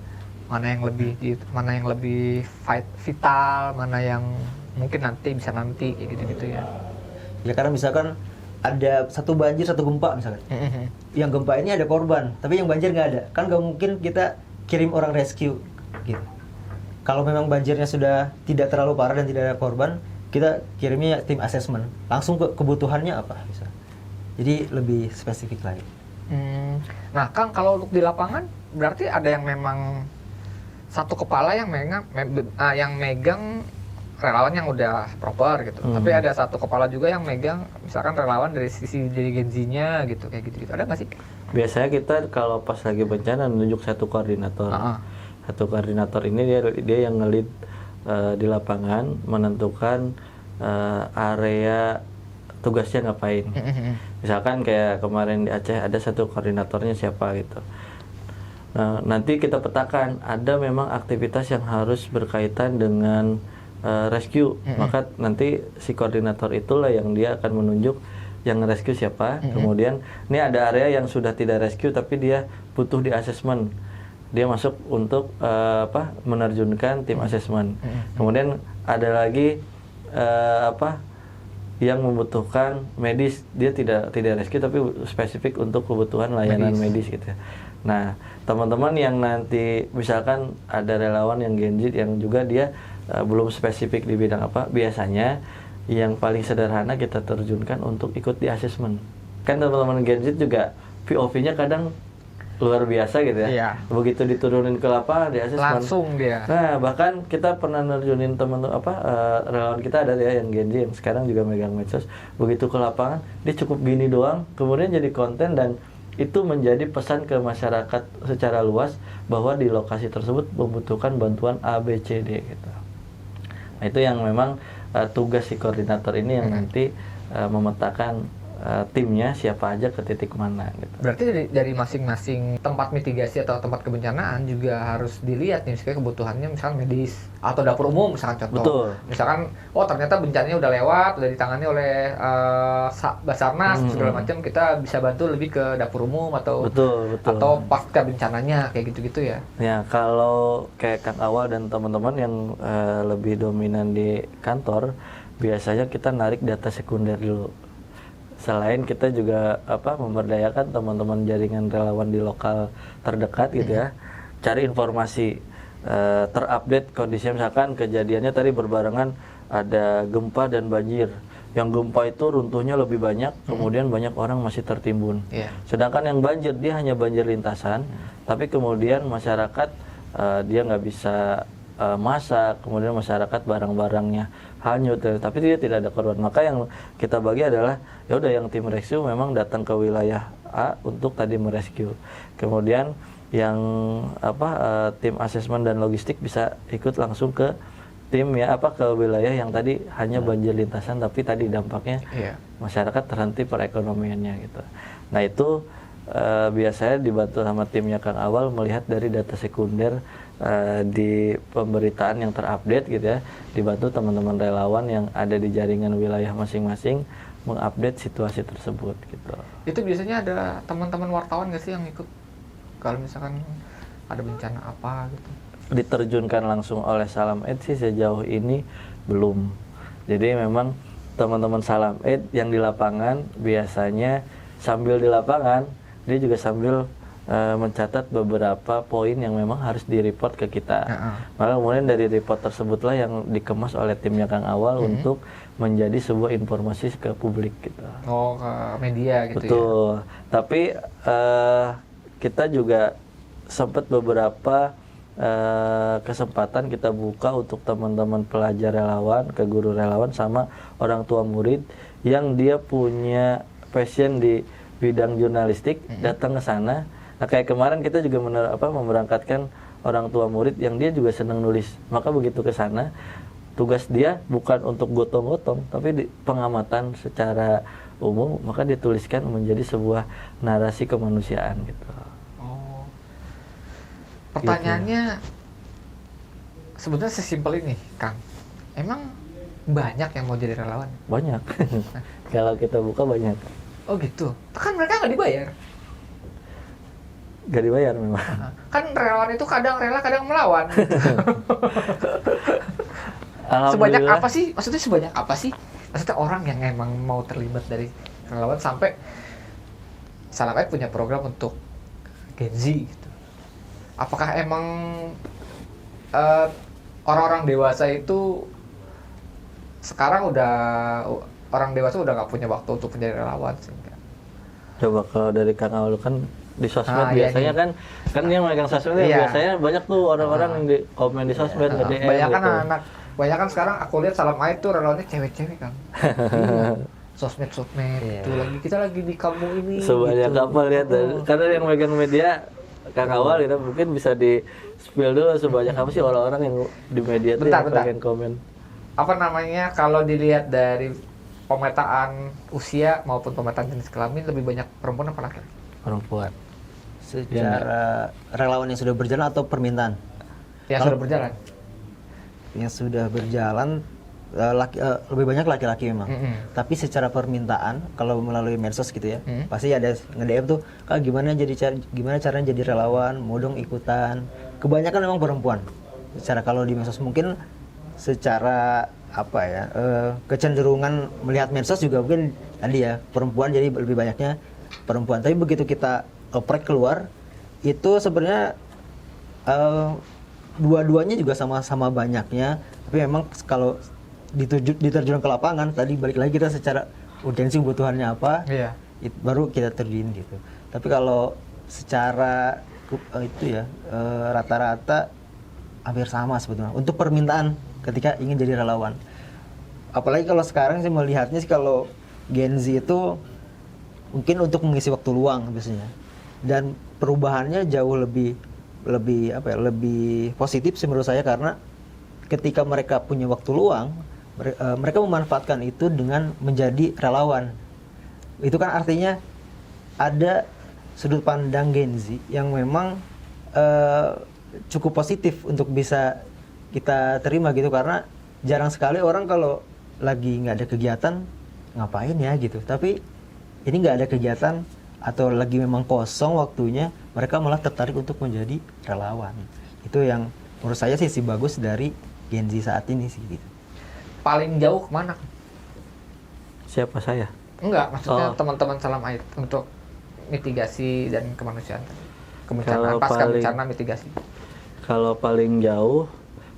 Mana yang lebih vital, mana yang mungkin bisa nanti kayak gitu-gitu ya. Ya karena misalkan ada satu banjir, satu gempa misalkan. Yang gempa ini ada korban, tapi yang banjir nggak ada. Kan nggak mungkin kita kirim orang rescue gitu. Kalau memang banjirnya sudah tidak terlalu parah dan tidak ada korban, kita kirimnya tim assessment, langsung ke kebutuhannya apa bisa. Jadi lebih spesifik lagi. Nah Kang, kalau untuk di lapangan berarti ada yang memang satu kepala yang megang relawan yang udah proper gitu. Tapi ada satu kepala juga yang megang misalkan relawan dari sisi dirigensinya gitu, kayak gitu. Ada nggak sih? Biasanya kita kalau pas lagi bencana menunjuk satu koordinator. Satu koordinator ini dia yang nge-lead di lapangan, menentukan area tugasnya ngapain. Misalkan kayak kemarin di Aceh ada satu koordinatornya siapa gitu. Nah, nanti kita petakan ada memang aktivitas yang harus berkaitan dengan rescue, maka nanti si koordinator itulah yang dia akan menunjuk yang rescue siapa. Kemudian ini ada area yang sudah tidak rescue tapi dia butuh di assessment, dia masuk untuk menerjunkan tim assessment. Kemudian ada lagi yang membutuhkan medis, dia tidak rescue tapi spesifik untuk kebutuhan layanan medis gitu ya. Nah, teman-teman yang nanti misalkan ada relawan yang Genjit yang juga dia belum spesifik di bidang apa, biasanya yang paling sederhana kita terjunkan untuk ikut di assessment. Kan teman-teman Genjit juga POV-nya kadang luar biasa gitu ya. Iya. Begitu diturunin ke lapangan di assessment langsung dia. Nah, bahkan kita pernah nerjunin teman-teman relawan kita ada ya yang Genji yang sekarang juga megang medsos. Begitu ke lapangan, dia cukup gini doang, kemudian jadi konten dan itu menjadi pesan ke masyarakat secara luas bahwa di lokasi tersebut membutuhkan bantuan A, B, C, D gitu. Nah, itu yang memang tugas si koordinator ini yang nanti memetakan timnya siapa aja ke titik mana gitu. Berarti dari masing-masing tempat mitigasi atau tempat kebencanaan juga harus dilihat nih misalnya kebutuhannya misalkan medis atau dapur umum misalkan contoh. Betul. Misalkan ternyata bencananya udah lewat, udah ditangani oleh Basarnas segala macam, kita bisa bantu lebih ke dapur umum atau betul. atau pasca bencananya kayak gitu-gitu ya. Ya, kalau kayak Kang Awal dan teman-teman yang lebih dominan di kantor, biasanya kita narik data sekunder dulu. Selain kita juga memberdayakan teman-teman jaringan relawan di lokal terdekat gitu ya, cari informasi terupdate kondisinya. Misalkan kejadiannya tadi berbarengan ada gempa dan banjir, yang gempa itu runtuhnya lebih banyak, kemudian banyak orang masih tertimbun. Sedangkan yang banjir dia hanya banjir lintasan, tapi kemudian masyarakat dia nggak bisa masak, kemudian masyarakat barang-barangnya hanyut, tapi dia tidak ada korban. Maka yang kita bagi adalah ya udah yang tim rescue memang datang ke wilayah A untuk tadi merescue. Kemudian yang tim asesmen dan logistik bisa ikut langsung ke tim ke wilayah yang tadi hanya banjir lintasan tapi tadi dampaknya masyarakat terhenti perekonomiannya gitu. Nah, itu biasanya dibantu sama timnya Kang Awal melihat dari data sekunder di pemberitaan yang terupdate gitu ya, dibantu teman-teman relawan yang ada di jaringan wilayah masing-masing mengupdate situasi tersebut gitu. Itu biasanya ada teman-teman wartawan nggak sih yang ikut kalau misalkan ada bencana apa gitu? Diterjunkan langsung oleh Salam Aid sih sejauh ini belum. Jadi memang teman-teman Salam Aid yang di lapangan biasanya sambil di lapangan dia juga sambil mencatat beberapa poin yang memang harus di-report ke kita. Maka kemudian dari report tersebutlah yang dikemas oleh timnya Kang Awal untuk menjadi sebuah informasi ke publik gitu. Oh, ke media gitu. Betul. Tapi kita juga sempat beberapa kesempatan kita buka untuk teman-teman pelajar relawan, ke guru relawan sama orang tua murid yang dia punya passion di bidang jurnalistik, datang ke sana. Nah, kayak kemarin kita juga memberangkatkan orang tua murid yang dia juga senang nulis. Maka begitu ke sana, tugas dia bukan untuk gotong-gotong, tapi di pengamatan secara umum, maka dituliskan menjadi sebuah narasi kemanusiaan gitu. Oh. Pertanyaannya sebenarnya sesimpel ini, Kang. Emang banyak yang mau jadi relawan? Banyak. Kalau kita buka banyak. Oh gitu. Kan mereka nggak dibayar. Gak dibayar memang. Kan relawan itu kadang rela, kadang melawan. Alhamdulillah. Sebanyak apa sih? Maksudnya sebanyak apa sih? Maksudnya orang yang emang mau terlibat dari relawan sampai Salam Aid punya program untuk Gen Z gitu. Apakah emang orang-orang dewasa itu sekarang orang dewasa udah nggak punya waktu untuk menjadi relawan sehingga? Coba kalau dari Kang Awal kan di sosmed iya biasanya nih. kan yang megang sosmed Iya. biasanya banyak tuh orang-orang yang di komen di sosmed nge-DM Banyak kan gitu. anak, banyak kan sekarang aku lihat Salam Aid tuh relawannya cewek-cewek kan. Iya. Sosmed itu kita lagi di kampung ini. Sebanyak gitu. apa lihat karena yang megang media Kang Awal itu mungkin bisa di spill dulu sebanyak apa sih orang-orang yang di media tuh yang pengen komen. Apa namanya, kalau dilihat dari pemetaan usia maupun pemetaan jenis kelamin, lebih banyak perempuan apa laki-laki? Perempuan. Secara relawan yang sudah berjalan atau permintaan? Yang sudah berjalan. Yang sudah berjalan lebih banyak laki-laki memang. Tapi secara permintaan kalau melalui medsos gitu ya, pasti ada nge-DM tuh, "Kak, gimana caranya jadi relawan? Mau dong ikutan." Kebanyakan memang perempuan. Secara kalau di medsos mungkin secara apa ya, kecenderungan melihat medsos juga mungkin tadi ya perempuan, jadi lebih banyaknya perempuan. Tapi begitu kita oprek keluar, itu sebenarnya dua-duanya juga sama-sama banyaknya. Tapi memang kalau diterjun ke lapangan, tadi balik lagi kita secara urgensi kebutuhannya apa, baru kita terjun gitu. Tapi kalau secara itu ya rata-rata hampir sama sebetulnya untuk permintaan ketika ingin jadi relawan. Apalagi kalau sekarang saya melihatnya sih kalau Gen Z itu mungkin untuk mengisi waktu luang biasanya. Dan perubahannya jauh lebih positif sih menurut saya, karena ketika mereka punya waktu luang, mereka memanfaatkan itu dengan menjadi relawan. Itu kan artinya ada sudut pandang Gen Z yang memang cukup positif untuk bisa kita terima gitu, karena jarang sekali orang kalau lagi nggak ada kegiatan ngapain ya gitu. Tapi ini nggak ada kegiatan atau lagi memang kosong waktunya, mereka malah tertarik untuk menjadi relawan. Itu yang menurut saya sih bagus dari Gen Z saat ini sih gitu. Paling jauh kemana? Siapa saya? Enggak, maksudnya teman-teman Salam Aid untuk mitigasi dan kemanusiaan. Kebencanaan, pasca bencana mitigasi. Kalau paling jauh,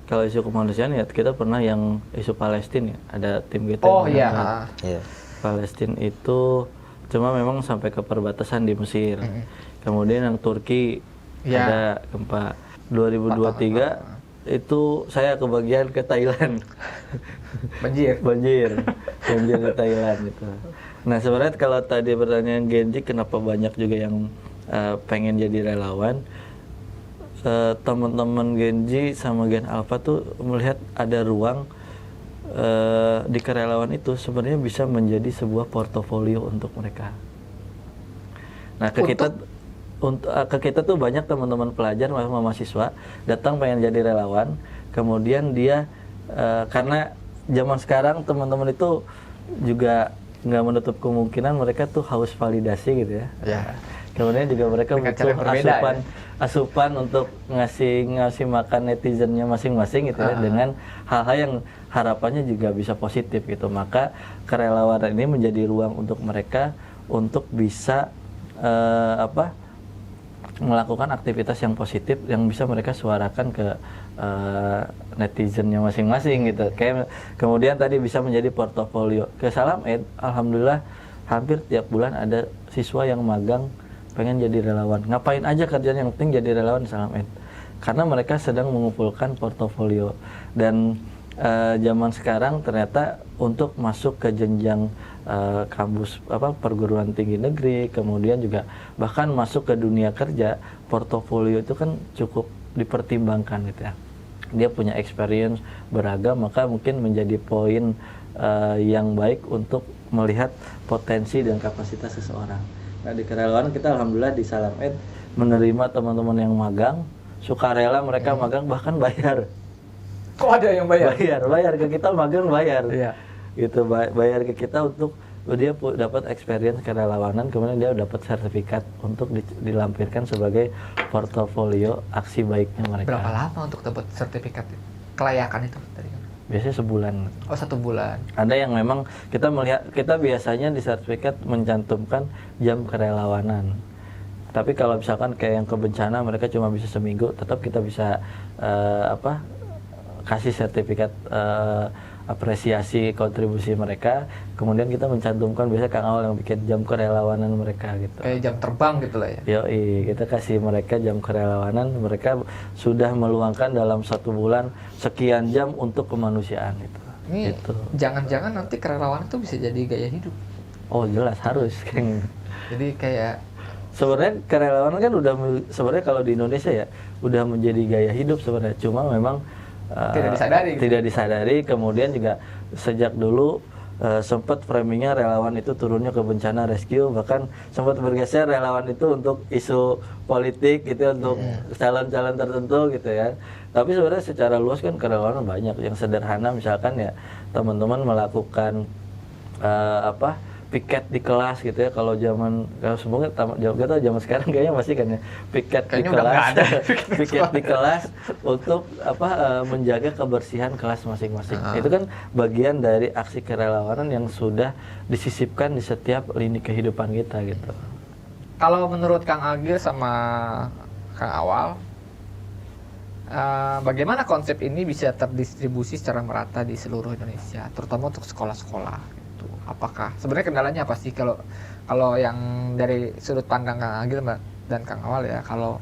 kalau isu kemanusiaan ya kita pernah yang isu Palestina ya, ada tim kita. Oh iya. Palestina itu cuma memang sampai ke perbatasan di Mesir. Kemudian yang Turki ada gempa. 2023 itu saya kebagian ke Thailand. Banjir ke Thailand gitu. Nah sebenarnya kalau tadi pertanyaan Gen Z kenapa banyak juga yang pengen jadi relawan, teman-teman Gen Z sama Gen Alpha tuh melihat ada ruang di kerelawan itu sebenarnya bisa menjadi sebuah portofolio untuk mereka. Nah untuk ke kita tuh banyak teman-teman pelajar mahasiswa datang pengen jadi relawan, kemudian dia karena zaman sekarang teman-teman itu juga nggak menutup kemungkinan mereka tuh haus validasi gitu ya. Ya. Kemudian juga mereka Dengan cara butuh yang berbeda, asupan untuk ngasih makan netizennya masing-masing gitu ya, dengan hal-hal yang harapannya juga bisa positif gitu. Maka kerelawanan ini menjadi ruang untuk mereka untuk bisa melakukan aktivitas yang positif yang bisa mereka suarakan ke netizennya masing-masing gitu. Kayak kemudian tadi bisa menjadi portofolio. Ke Salam Ed, alhamdulillah hampir tiap bulan ada siswa yang magang pengen jadi relawan. Ngapain aja kerjaan, yang penting jadi relawan di Salam Ed. Karena mereka sedang mengumpulkan portofolio. Dan zaman sekarang ternyata untuk masuk ke jenjang kampus perguruan tinggi negeri, kemudian juga bahkan masuk ke dunia kerja, portofolio itu kan cukup dipertimbangkan gitu ya. Dia punya experience beragam, maka mungkin menjadi poin yang baik untuk melihat potensi dan kapasitas seseorang. Nah, di kerelawanan kita alhamdulillah di Salam Ed menerima teman-teman yang magang, sukarela mereka magang, bahkan bayar. Kok ada yang bayar? Bayar ke kita, magang bayar. Iya. Gitu, bayar ke kita untuk dia dapat experience kerelawanan, kemudian dia dapat sertifikat untuk dilampirkan sebagai portofolio aksi baiknya mereka. Berapa lama untuk dapat sertifikat kelayakan itu tadi? Biasanya sebulan. Oh, 1 bulan. Ada yang memang kita biasanya di sertifikat mencantumkan jam kerelawanan. Tapi kalau misalkan kayak yang ke bencana mereka cuma bisa seminggu, tetap kita bisa kasih sertifikat apresiasi kontribusi mereka. Kemudian kita mencantumkan biasanya Kang Awal yang bikin jam kerelawanan mereka gitu. Kayak jam terbang gitu lah ya. Yoi, kita kasih mereka jam kerelawanan, mereka sudah meluangkan dalam 1 bulan sekian jam untuk kemanusiaan gitu. Ini Gitu. jangan-jangan nanti kerelawanan itu bisa jadi gaya hidup. Oh jelas harus. Jadi kayak Sebenarnya kerelawanan kan sebenarnya kalau di Indonesia ya udah menjadi gaya hidup sebenarnya. Cuma memang tidak disadari. Kemudian juga sejak dulu sempat framingnya relawan itu turunnya ke bencana rescue, bahkan sempat bergeser relawan itu untuk isu politik gitu, untuk calon-calon tertentu gitu ya. Tapi sebenarnya secara luas kan kerelawanan banyak. Yang sederhana misalkan ya teman-teman melakukan piket di kelas gitu ya. Kalau semoga zaman sekarang kayaknya masih kan ya, piket kayaknya di udah kelas, nggak ada. piket di kelas untuk menjaga kebersihan kelas masing-masing. Itu kan bagian dari aksi kerelawanan yang sudah disisipkan di setiap lini kehidupan kita gitu. kalau menurut Kang Agil sama Kang Awal, bagaimana konsep ini bisa terdistribusi secara merata di seluruh Indonesia, terutama untuk sekolah-sekolah? Apakah sebenarnya kendalanya apa sih kalau yang dari sudut pandang Kang Agil dan Kang Awal ya, kalau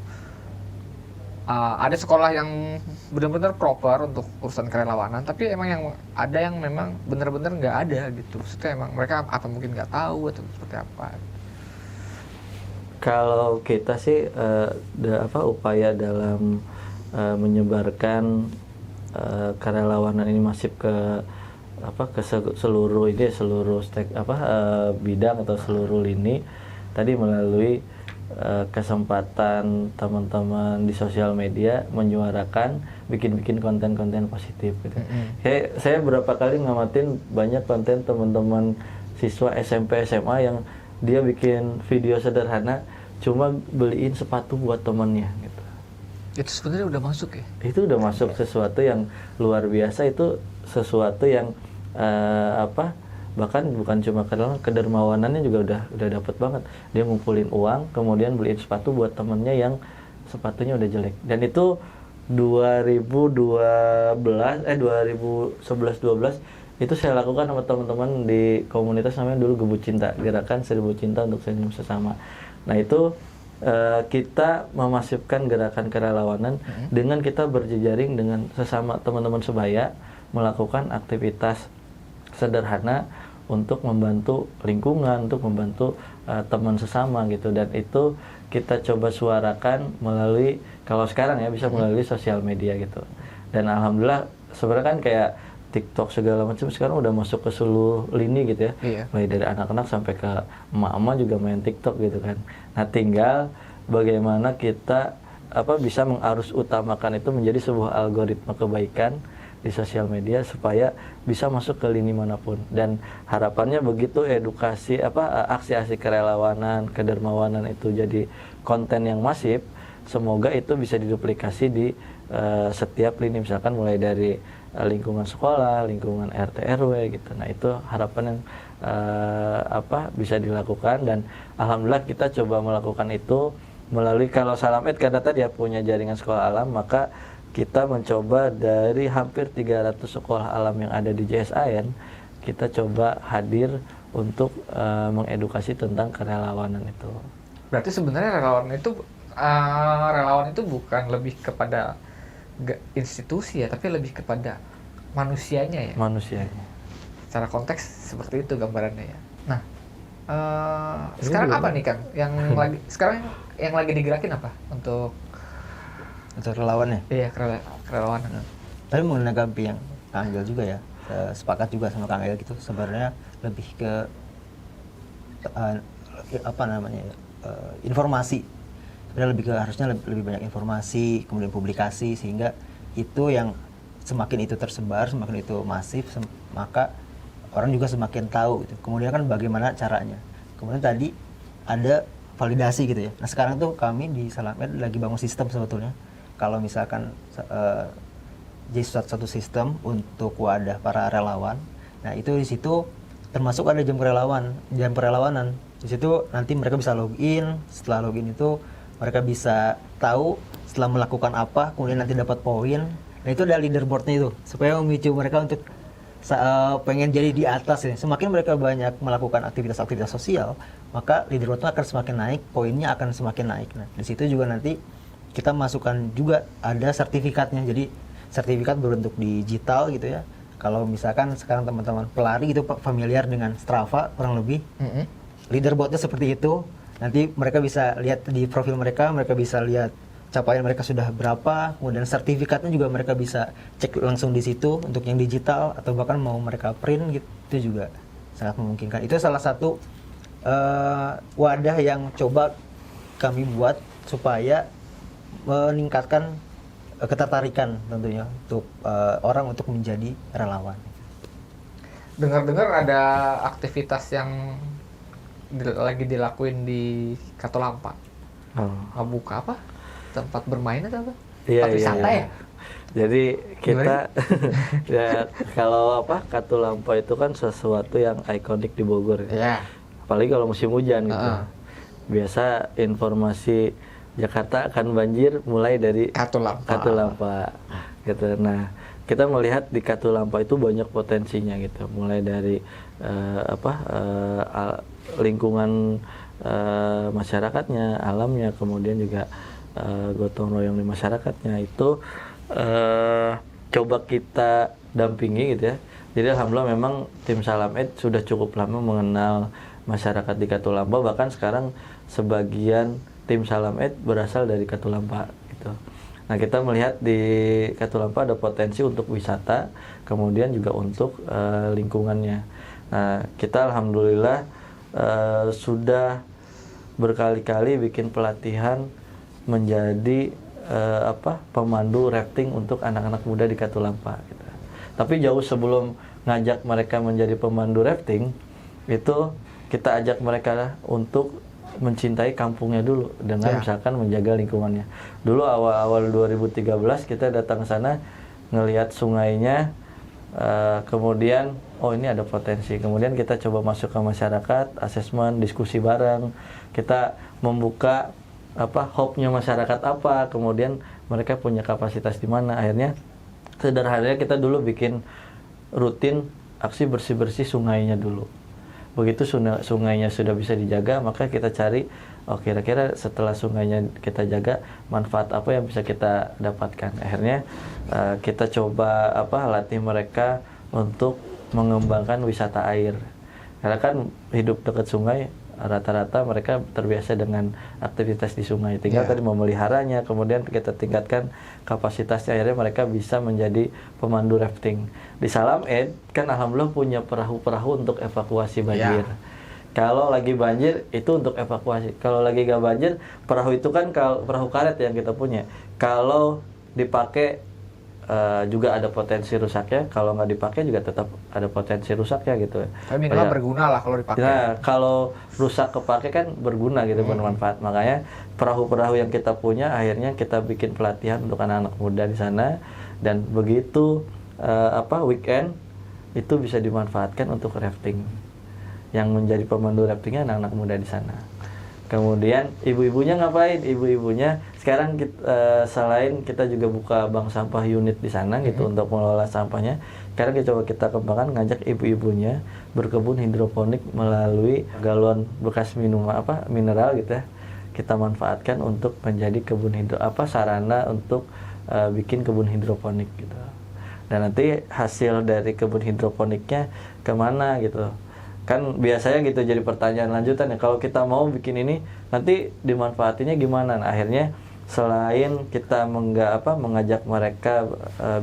ada sekolah yang benar-benar proper untuk urusan kerelawanan, tapi emang yang ada yang memang benar-benar nggak ada gitu, maksudnya emang mereka apa mungkin nggak tahu atau seperti apa? Kalau kita sih upaya dalam menyebarkan kerelawanan ini masif ke seluruh bidang atau seluruh lini tadi melalui kesempatan teman-teman di sosial media menyuarakan, bikin konten-konten positif gitu. Saya beberapa kali ngamatin banyak konten teman-teman siswa SMP SMA yang dia bikin video sederhana cuma beliin sepatu buat temannya gitu. Itu sebenarnya udah masuk ya? Itu udah masuk sesuatu yang luar biasa, itu sesuatu yang bahkan bukan cuma kedermawanannya juga udah dapat banget. Dia ngumpulin uang kemudian beliin sepatu buat temennya yang sepatunya udah jelek, dan itu 2011-12 itu saya lakukan sama teman-teman di komunitas namanya dulu Gebu Cinta, Gerakan 1000 Cinta untuk Senyum Sesama. Nah itu kita memasifkan gerakan kerelawanan dengan kita berjejaring dengan sesama teman-teman sebaya, melakukan aktivitas sederhana untuk membantu lingkungan, untuk membantu teman sesama gitu. Dan itu kita coba suarakan melalui, kalau sekarang ya bisa melalui sosial media gitu. Dan alhamdulillah sebenarnya kan kayak TikTok segala macam sekarang udah masuk ke seluruh lini gitu ya. Mulai dari anak-anak sampai ke emak-emak juga main TikTok gitu kan. Nah tinggal bagaimana kita bisa mengarus utamakan itu menjadi sebuah algoritma kebaikan di sosial media supaya bisa masuk ke lini manapun. Dan harapannya begitu edukasi aksi-aksi kerelawanan, kedermawanan itu jadi konten yang masif, semoga itu bisa diduplikasi di setiap lini, misalkan mulai dari lingkungan sekolah, lingkungan RT RW gitu. Nah, itu harapan yang bisa dilakukan, dan alhamdulillah kita coba melakukan itu melalui, kalau Salam Ed karena tadi ya punya jaringan sekolah alam, maka kita mencoba dari hampir 300 sekolah alam yang ada di JSAN, kita coba hadir untuk mengedukasi tentang kerelawanan itu. Berarti sebenarnya relawan itu bukan lebih kepada institusi ya, tapi lebih kepada manusianya ya. Manusianya. Secara konteks seperti itu gambarannya ya. Nah, sekarang apa nih Kang? Yang lagi digerakin apa untuk relawannya? Iya, kerelawanan. Tapi menanggapi yang Kang Angel juga ya, sepakat juga sama Kang Angel gitu. Sebenarnya lebih ke informasi. Sebenarnya harusnya lebih banyak informasi, kemudian publikasi, sehingga itu yang semakin itu tersebar, semakin itu masif, maka orang juga semakin tahu gitu. Kemudian kan bagaimana caranya. Kemudian tadi ada validasi gitu ya. Nah, sekarang tuh kami di Salam Ed lagi bangun sistem sebetulnya. Kalau misalkan jadi satu sistem untuk wadah para relawan. Nah, itu di situ termasuk ada jam kerelawanan. Di situ nanti mereka bisa login. Setelah login itu mereka bisa tahu setelah melakukan apa, kemudian nanti dapat poin. Nah, itu ada leaderboardnya itu, supaya memicu mereka untuk pengen jadi di atas ya. Semakin mereka banyak melakukan aktivitas-aktivitas sosial, maka leaderboardnya akan semakin naik, poinnya akan semakin naik. Nah, di situ juga nanti kita masukkan juga ada sertifikatnya. Jadi sertifikat berbentuk digital gitu ya. Kalau misalkan sekarang teman-teman pelari itu familiar dengan Strava kurang lebih, leaderboardnya seperti itu. Nanti mereka bisa lihat di profil mereka bisa lihat capaian mereka sudah berapa, kemudian sertifikatnya juga mereka bisa cek langsung di situ untuk yang digital, atau bahkan mau mereka print gitu, itu juga sangat memungkinkan. Itu salah satu wadah yang coba kami buat supaya meningkatkan ketertarikan tentunya untuk orang untuk menjadi relawan. Dengar-dengar ada aktivitas yang lagi dilakuin di Katulampa. Buka apa? Tempat bermain atau apa? Tempat wisata ya? Jadi kita ya kalau Katulampa itu kan sesuatu yang ikonik di Bogor ya. Iya. Apalagi kalau musim hujan gitu. Biasa informasi Jakarta akan banjir mulai dari Katulampa gitu. Nah, kita melihat di Katulampa itu banyak potensinya gitu. Mulai dari lingkungan masyarakatnya, alamnya, kemudian juga gotong royong di masyarakatnya itu coba kita dampingi gitu ya. Jadi alhamdulillah memang tim Salam Ed sudah cukup lama mengenal masyarakat di Katulampa, bahkan sekarang sebagian tim Salam Ed berasal dari Katulampa gitu. Nah, kita melihat di Katulampa ada potensi untuk wisata, kemudian juga untuk lingkungannya. Nah, kita alhamdulillah sudah berkali-kali bikin pelatihan menjadi pemandu rafting untuk anak-anak muda di Katulampa gitu. Tapi jauh sebelum ngajak mereka menjadi pemandu rafting, itu kita ajak mereka untuk mencintai kampungnya dulu dengan misalkan menjaga lingkungannya. Dulu awal-awal 2013 kita datang ke sana ngelihat sungainya, kemudian ini ada potensi. Kemudian kita coba masuk ke masyarakat, asesmen, diskusi bareng. Kita membuka hope-nya masyarakat apa, kemudian mereka punya kapasitas di mana. Akhirnya sederhananya kita dulu bikin rutin aksi bersih-bersih sungainya dulu. Begitu sungainya sudah bisa dijaga, maka kita cari kira-kira setelah sungainya kita jaga, manfaat apa yang bisa kita dapatkan. Akhirnya kita coba latih mereka untuk mengembangkan wisata air. Karena kan hidup dekat sungai, rata-rata mereka terbiasa dengan aktivitas di sungai. Tinggal tadi memeliharanya, kemudian kita tingkatkan kapasitasnya, akhirnya mereka bisa menjadi pemandu rafting. Di Salam Ed kan alhamdulillah punya perahu-perahu untuk evakuasi banjir. Kalau lagi banjir itu untuk evakuasi. Kalau lagi gak banjir, perahu itu kan perahu karet yang kita punya. Kalau dipakai juga ada potensi rusaknya. Kalau nggak dipakai juga tetap ada potensi rusaknya gitu. Tapi minimal berguna lah kalau dipakai. Nah, kalau rusak kepake kan berguna gitu, bermanfaat. Makanya perahu-perahu yang kita punya akhirnya kita bikin pelatihan untuk anak-anak muda di sana, dan begitu weekend itu bisa dimanfaatkan untuk rafting. Yang menjadi pemandu raftingnya anak-anak muda di sana. Kemudian ibu-ibunya ngapain? Ibu-ibunya sekarang selain kita juga buka bank sampah unit di sana gitu untuk mengelola sampahnya. Sekarang kita kembangkan ngajak ibu-ibunya berkebun hidroponik melalui galon bekas mineral gitu ya. Kita manfaatkan untuk menjadi kebun sarana untuk bikin kebun hidroponik gitu. Dan nanti hasil dari kebun hidroponiknya kemana gitu. Kan biasanya gitu jadi pertanyaan lanjutan ya, kalau kita mau bikin ini nanti dimanfaatinnya gimana? Nah, akhirnya selain kita mengajak mereka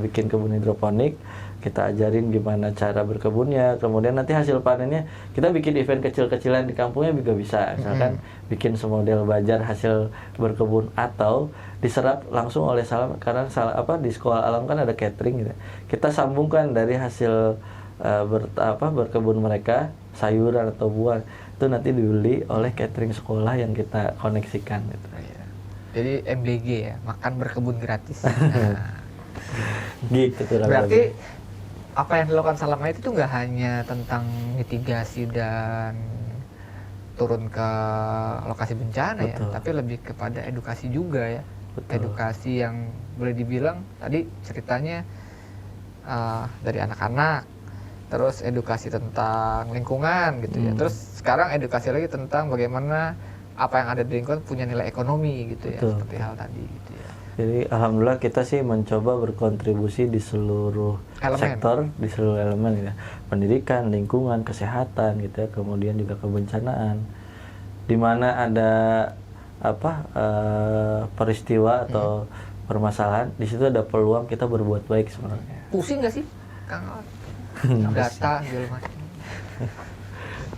bikin kebun hidroponik, kita ajarin gimana cara berkebunnya, kemudian nanti hasil panennya kita bikin event kecil-kecilan di kampungnya juga bisa, misalkan bikin semodel bajar hasil berkebun, atau diserap langsung oleh karena di sekolah alam kan ada catering gitu. Kita sambungkan dari hasil berkebun mereka, sayuran atau buah itu nanti dibeli oleh catering sekolah yang kita koneksikan gitu. Jadi MBG ya, makan berkebun gratis. Nah. Gitu tuh. Berarti apa yang dilakukan Salamait itu nggak hanya tentang mitigasi dan turun ke lokasi bencana ya, tapi lebih kepada edukasi juga ya. Betul. Edukasi yang boleh dibilang tadi ceritanya dari anak-anak, terus edukasi tentang lingkungan gitu ya. Terus sekarang edukasi lagi tentang bagaimana apa yang ada di lingkungan punya nilai ekonomi gitu ya, seperti hal tadi gitu ya. Jadi alhamdulillah kita sih mencoba berkontribusi di seluruh sektor, di seluruh elemen ya. Pendidikan, lingkungan, kesehatan gitu ya, kemudian juga kebencanaan. Di mana ada peristiwa atau permasalahan, di situ ada peluang kita berbuat baik sebenarnya. Pusing nggak sih, Kang? Data segala macam.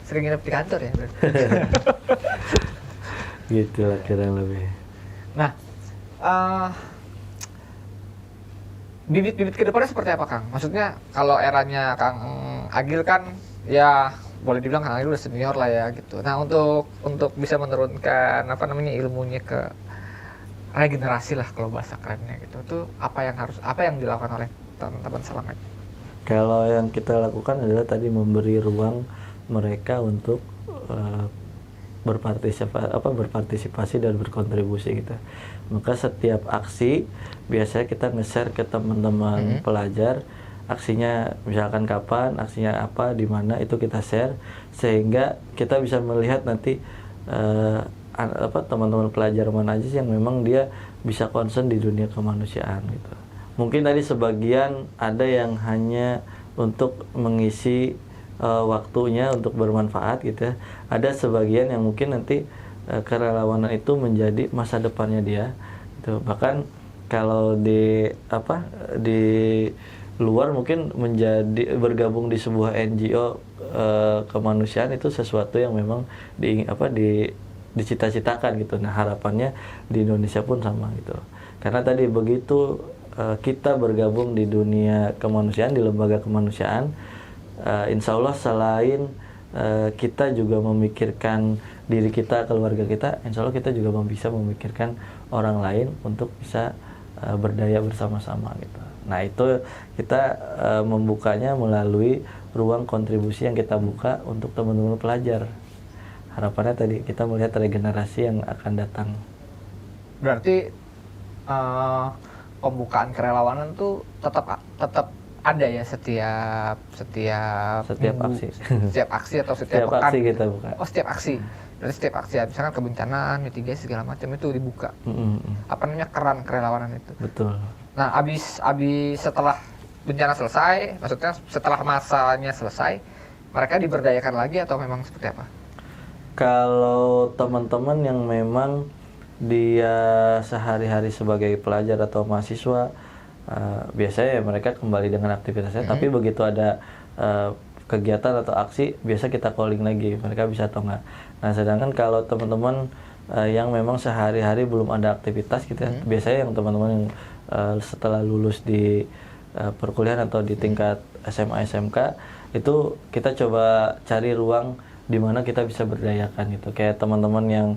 Sering nginep di kantor ya berarti. Gitu lah kira lebih. Nah, bibit-bibit ke depannya seperti apa, Kang? Maksudnya kalau eranya Kang Agil kan ya boleh dibilang Kang Agil udah senior lah ya gitu. Nah, untuk bisa menurunkan ilmunya ke regenerasi lah kalau bahasa kerennya gitu. Itu apa yang dilakukan oleh teman-teman Salamait? Kalau yang kita lakukan adalah tadi memberi ruang mereka untuk berpartisipasi dan berkontribusi gitu. Maka setiap aksi biasanya kita nge-share ke teman-teman pelajar aksinya, misalkan kapan, aksinya apa, di mana, itu kita share sehingga kita bisa melihat nanti teman-teman pelajar mana aja yang memang dia bisa concern di dunia kemanusiaan gitu. Mungkin tadi sebagian ada yang hanya untuk mengisi waktunya untuk bermanfaat gitu ya. Ada sebagian yang mungkin nanti kerelawanan itu menjadi masa depannya dia gitu. Bahkan kalau di luar mungkin bergabung di sebuah NGO kemanusiaan itu sesuatu yang memang dicita-citakan gitu. Nah, harapannya di Indonesia pun sama gitu. Karena tadi begitu kita bergabung di dunia kemanusiaan, di lembaga kemanusiaan, insya Allah selain kita juga memikirkan diri kita, keluarga kita, insya Allah kita juga bisa memikirkan orang lain untuk bisa berdaya bersama-sama gitu. Nah, itu kita membukanya melalui ruang kontribusi yang kita buka untuk teman-teman pelajar. Harapannya tadi kita melihat regenerasi yang akan datang. Berarti pembukaan kerelawanan tuh tetap ada ya setiap aksi. Setiap aksi atau setiap pekan aksi kita buka. Oh, setiap aksi. Berarti setiap aksi, misalkan kebencanaan, mitigasi segala macam itu dibuka. Apa namanya, keran kerelawanan itu. Betul. Nah, abis setelah bencana selesai, maksudnya setelah masanya selesai, mereka diberdayakan lagi atau memang seperti apa? Kalau teman-teman yang memang dia sehari-hari sebagai pelajar atau mahasiswa, biasanya ya mereka kembali dengan aktivitasnya. Tapi begitu ada kegiatan atau aksi, biasa kita calling lagi mereka bisa atau enggak. Nah sedangkan kalau teman-teman yang memang sehari-hari belum ada aktivitas gitu ya, biasanya yang teman-teman yang setelah lulus di perkuliahan atau di tingkat SMA SMK itu kita coba cari ruang di mana kita bisa berdayakan gitu. Kayak teman-teman yang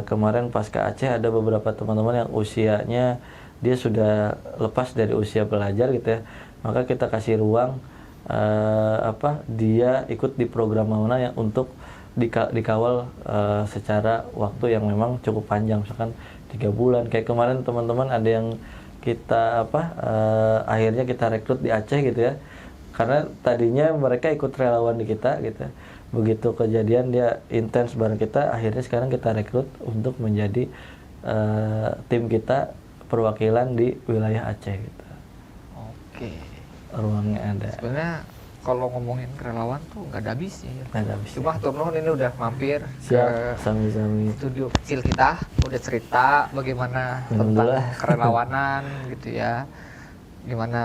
kemarin pasca Aceh ada beberapa teman-teman yang usianya dia sudah lepas dari usia belajar gitu ya, maka kita kasih ruang dia ikut di program mana yang untuk dikawal secara waktu yang memang cukup panjang, misalkan 3 bulan. Kayak kemarin teman-teman ada yang kita akhirnya kita rekrut di Aceh gitu ya, karena tadinya mereka ikut relawan di kita gitu. Begitu kejadian dia intens bareng kita, akhirnya sekarang kita rekrut untuk menjadi tim kita perwakilan di wilayah Aceh gitu. Oke. Ruangnya ada. Sebenarnya kalau ngomongin relawan tuh nggak ada habisnya ya. Nggak ada habisnya. Cuma Turnuhun ini udah mampir Siap, ke sami-sami. studio kecil kita, udah cerita bagaimana tentang Alhamdulillah. kerelawanan gitu ya. Gimana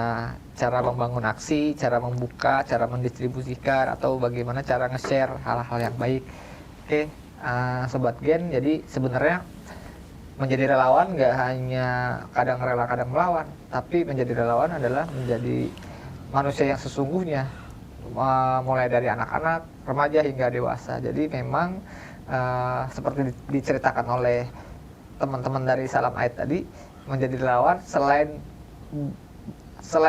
cara membangun aksi, cara membuka, cara mendistribusikan, atau bagaimana cara nge-share hal-hal yang baik. Oke, Sobat Gen, jadi sebenarnya menjadi relawan nggak hanya kadang rela kadang melawan, tapi menjadi relawan adalah menjadi manusia yang sesungguhnya, mulai dari anak-anak, remaja hingga dewasa. Jadi memang seperti diceritakan oleh teman-teman dari Salam Ait tadi, menjadi relawan selain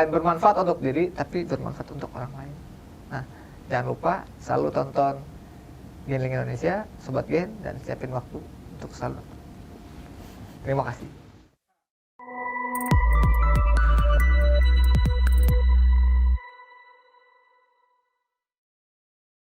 bermanfaat untuk diri, tapi bermanfaat untuk orang lain. Nah, jangan lupa selalu tonton Genlink Indonesia, Sobat Gen, dan siapin waktu untuk selalu. Terima kasih.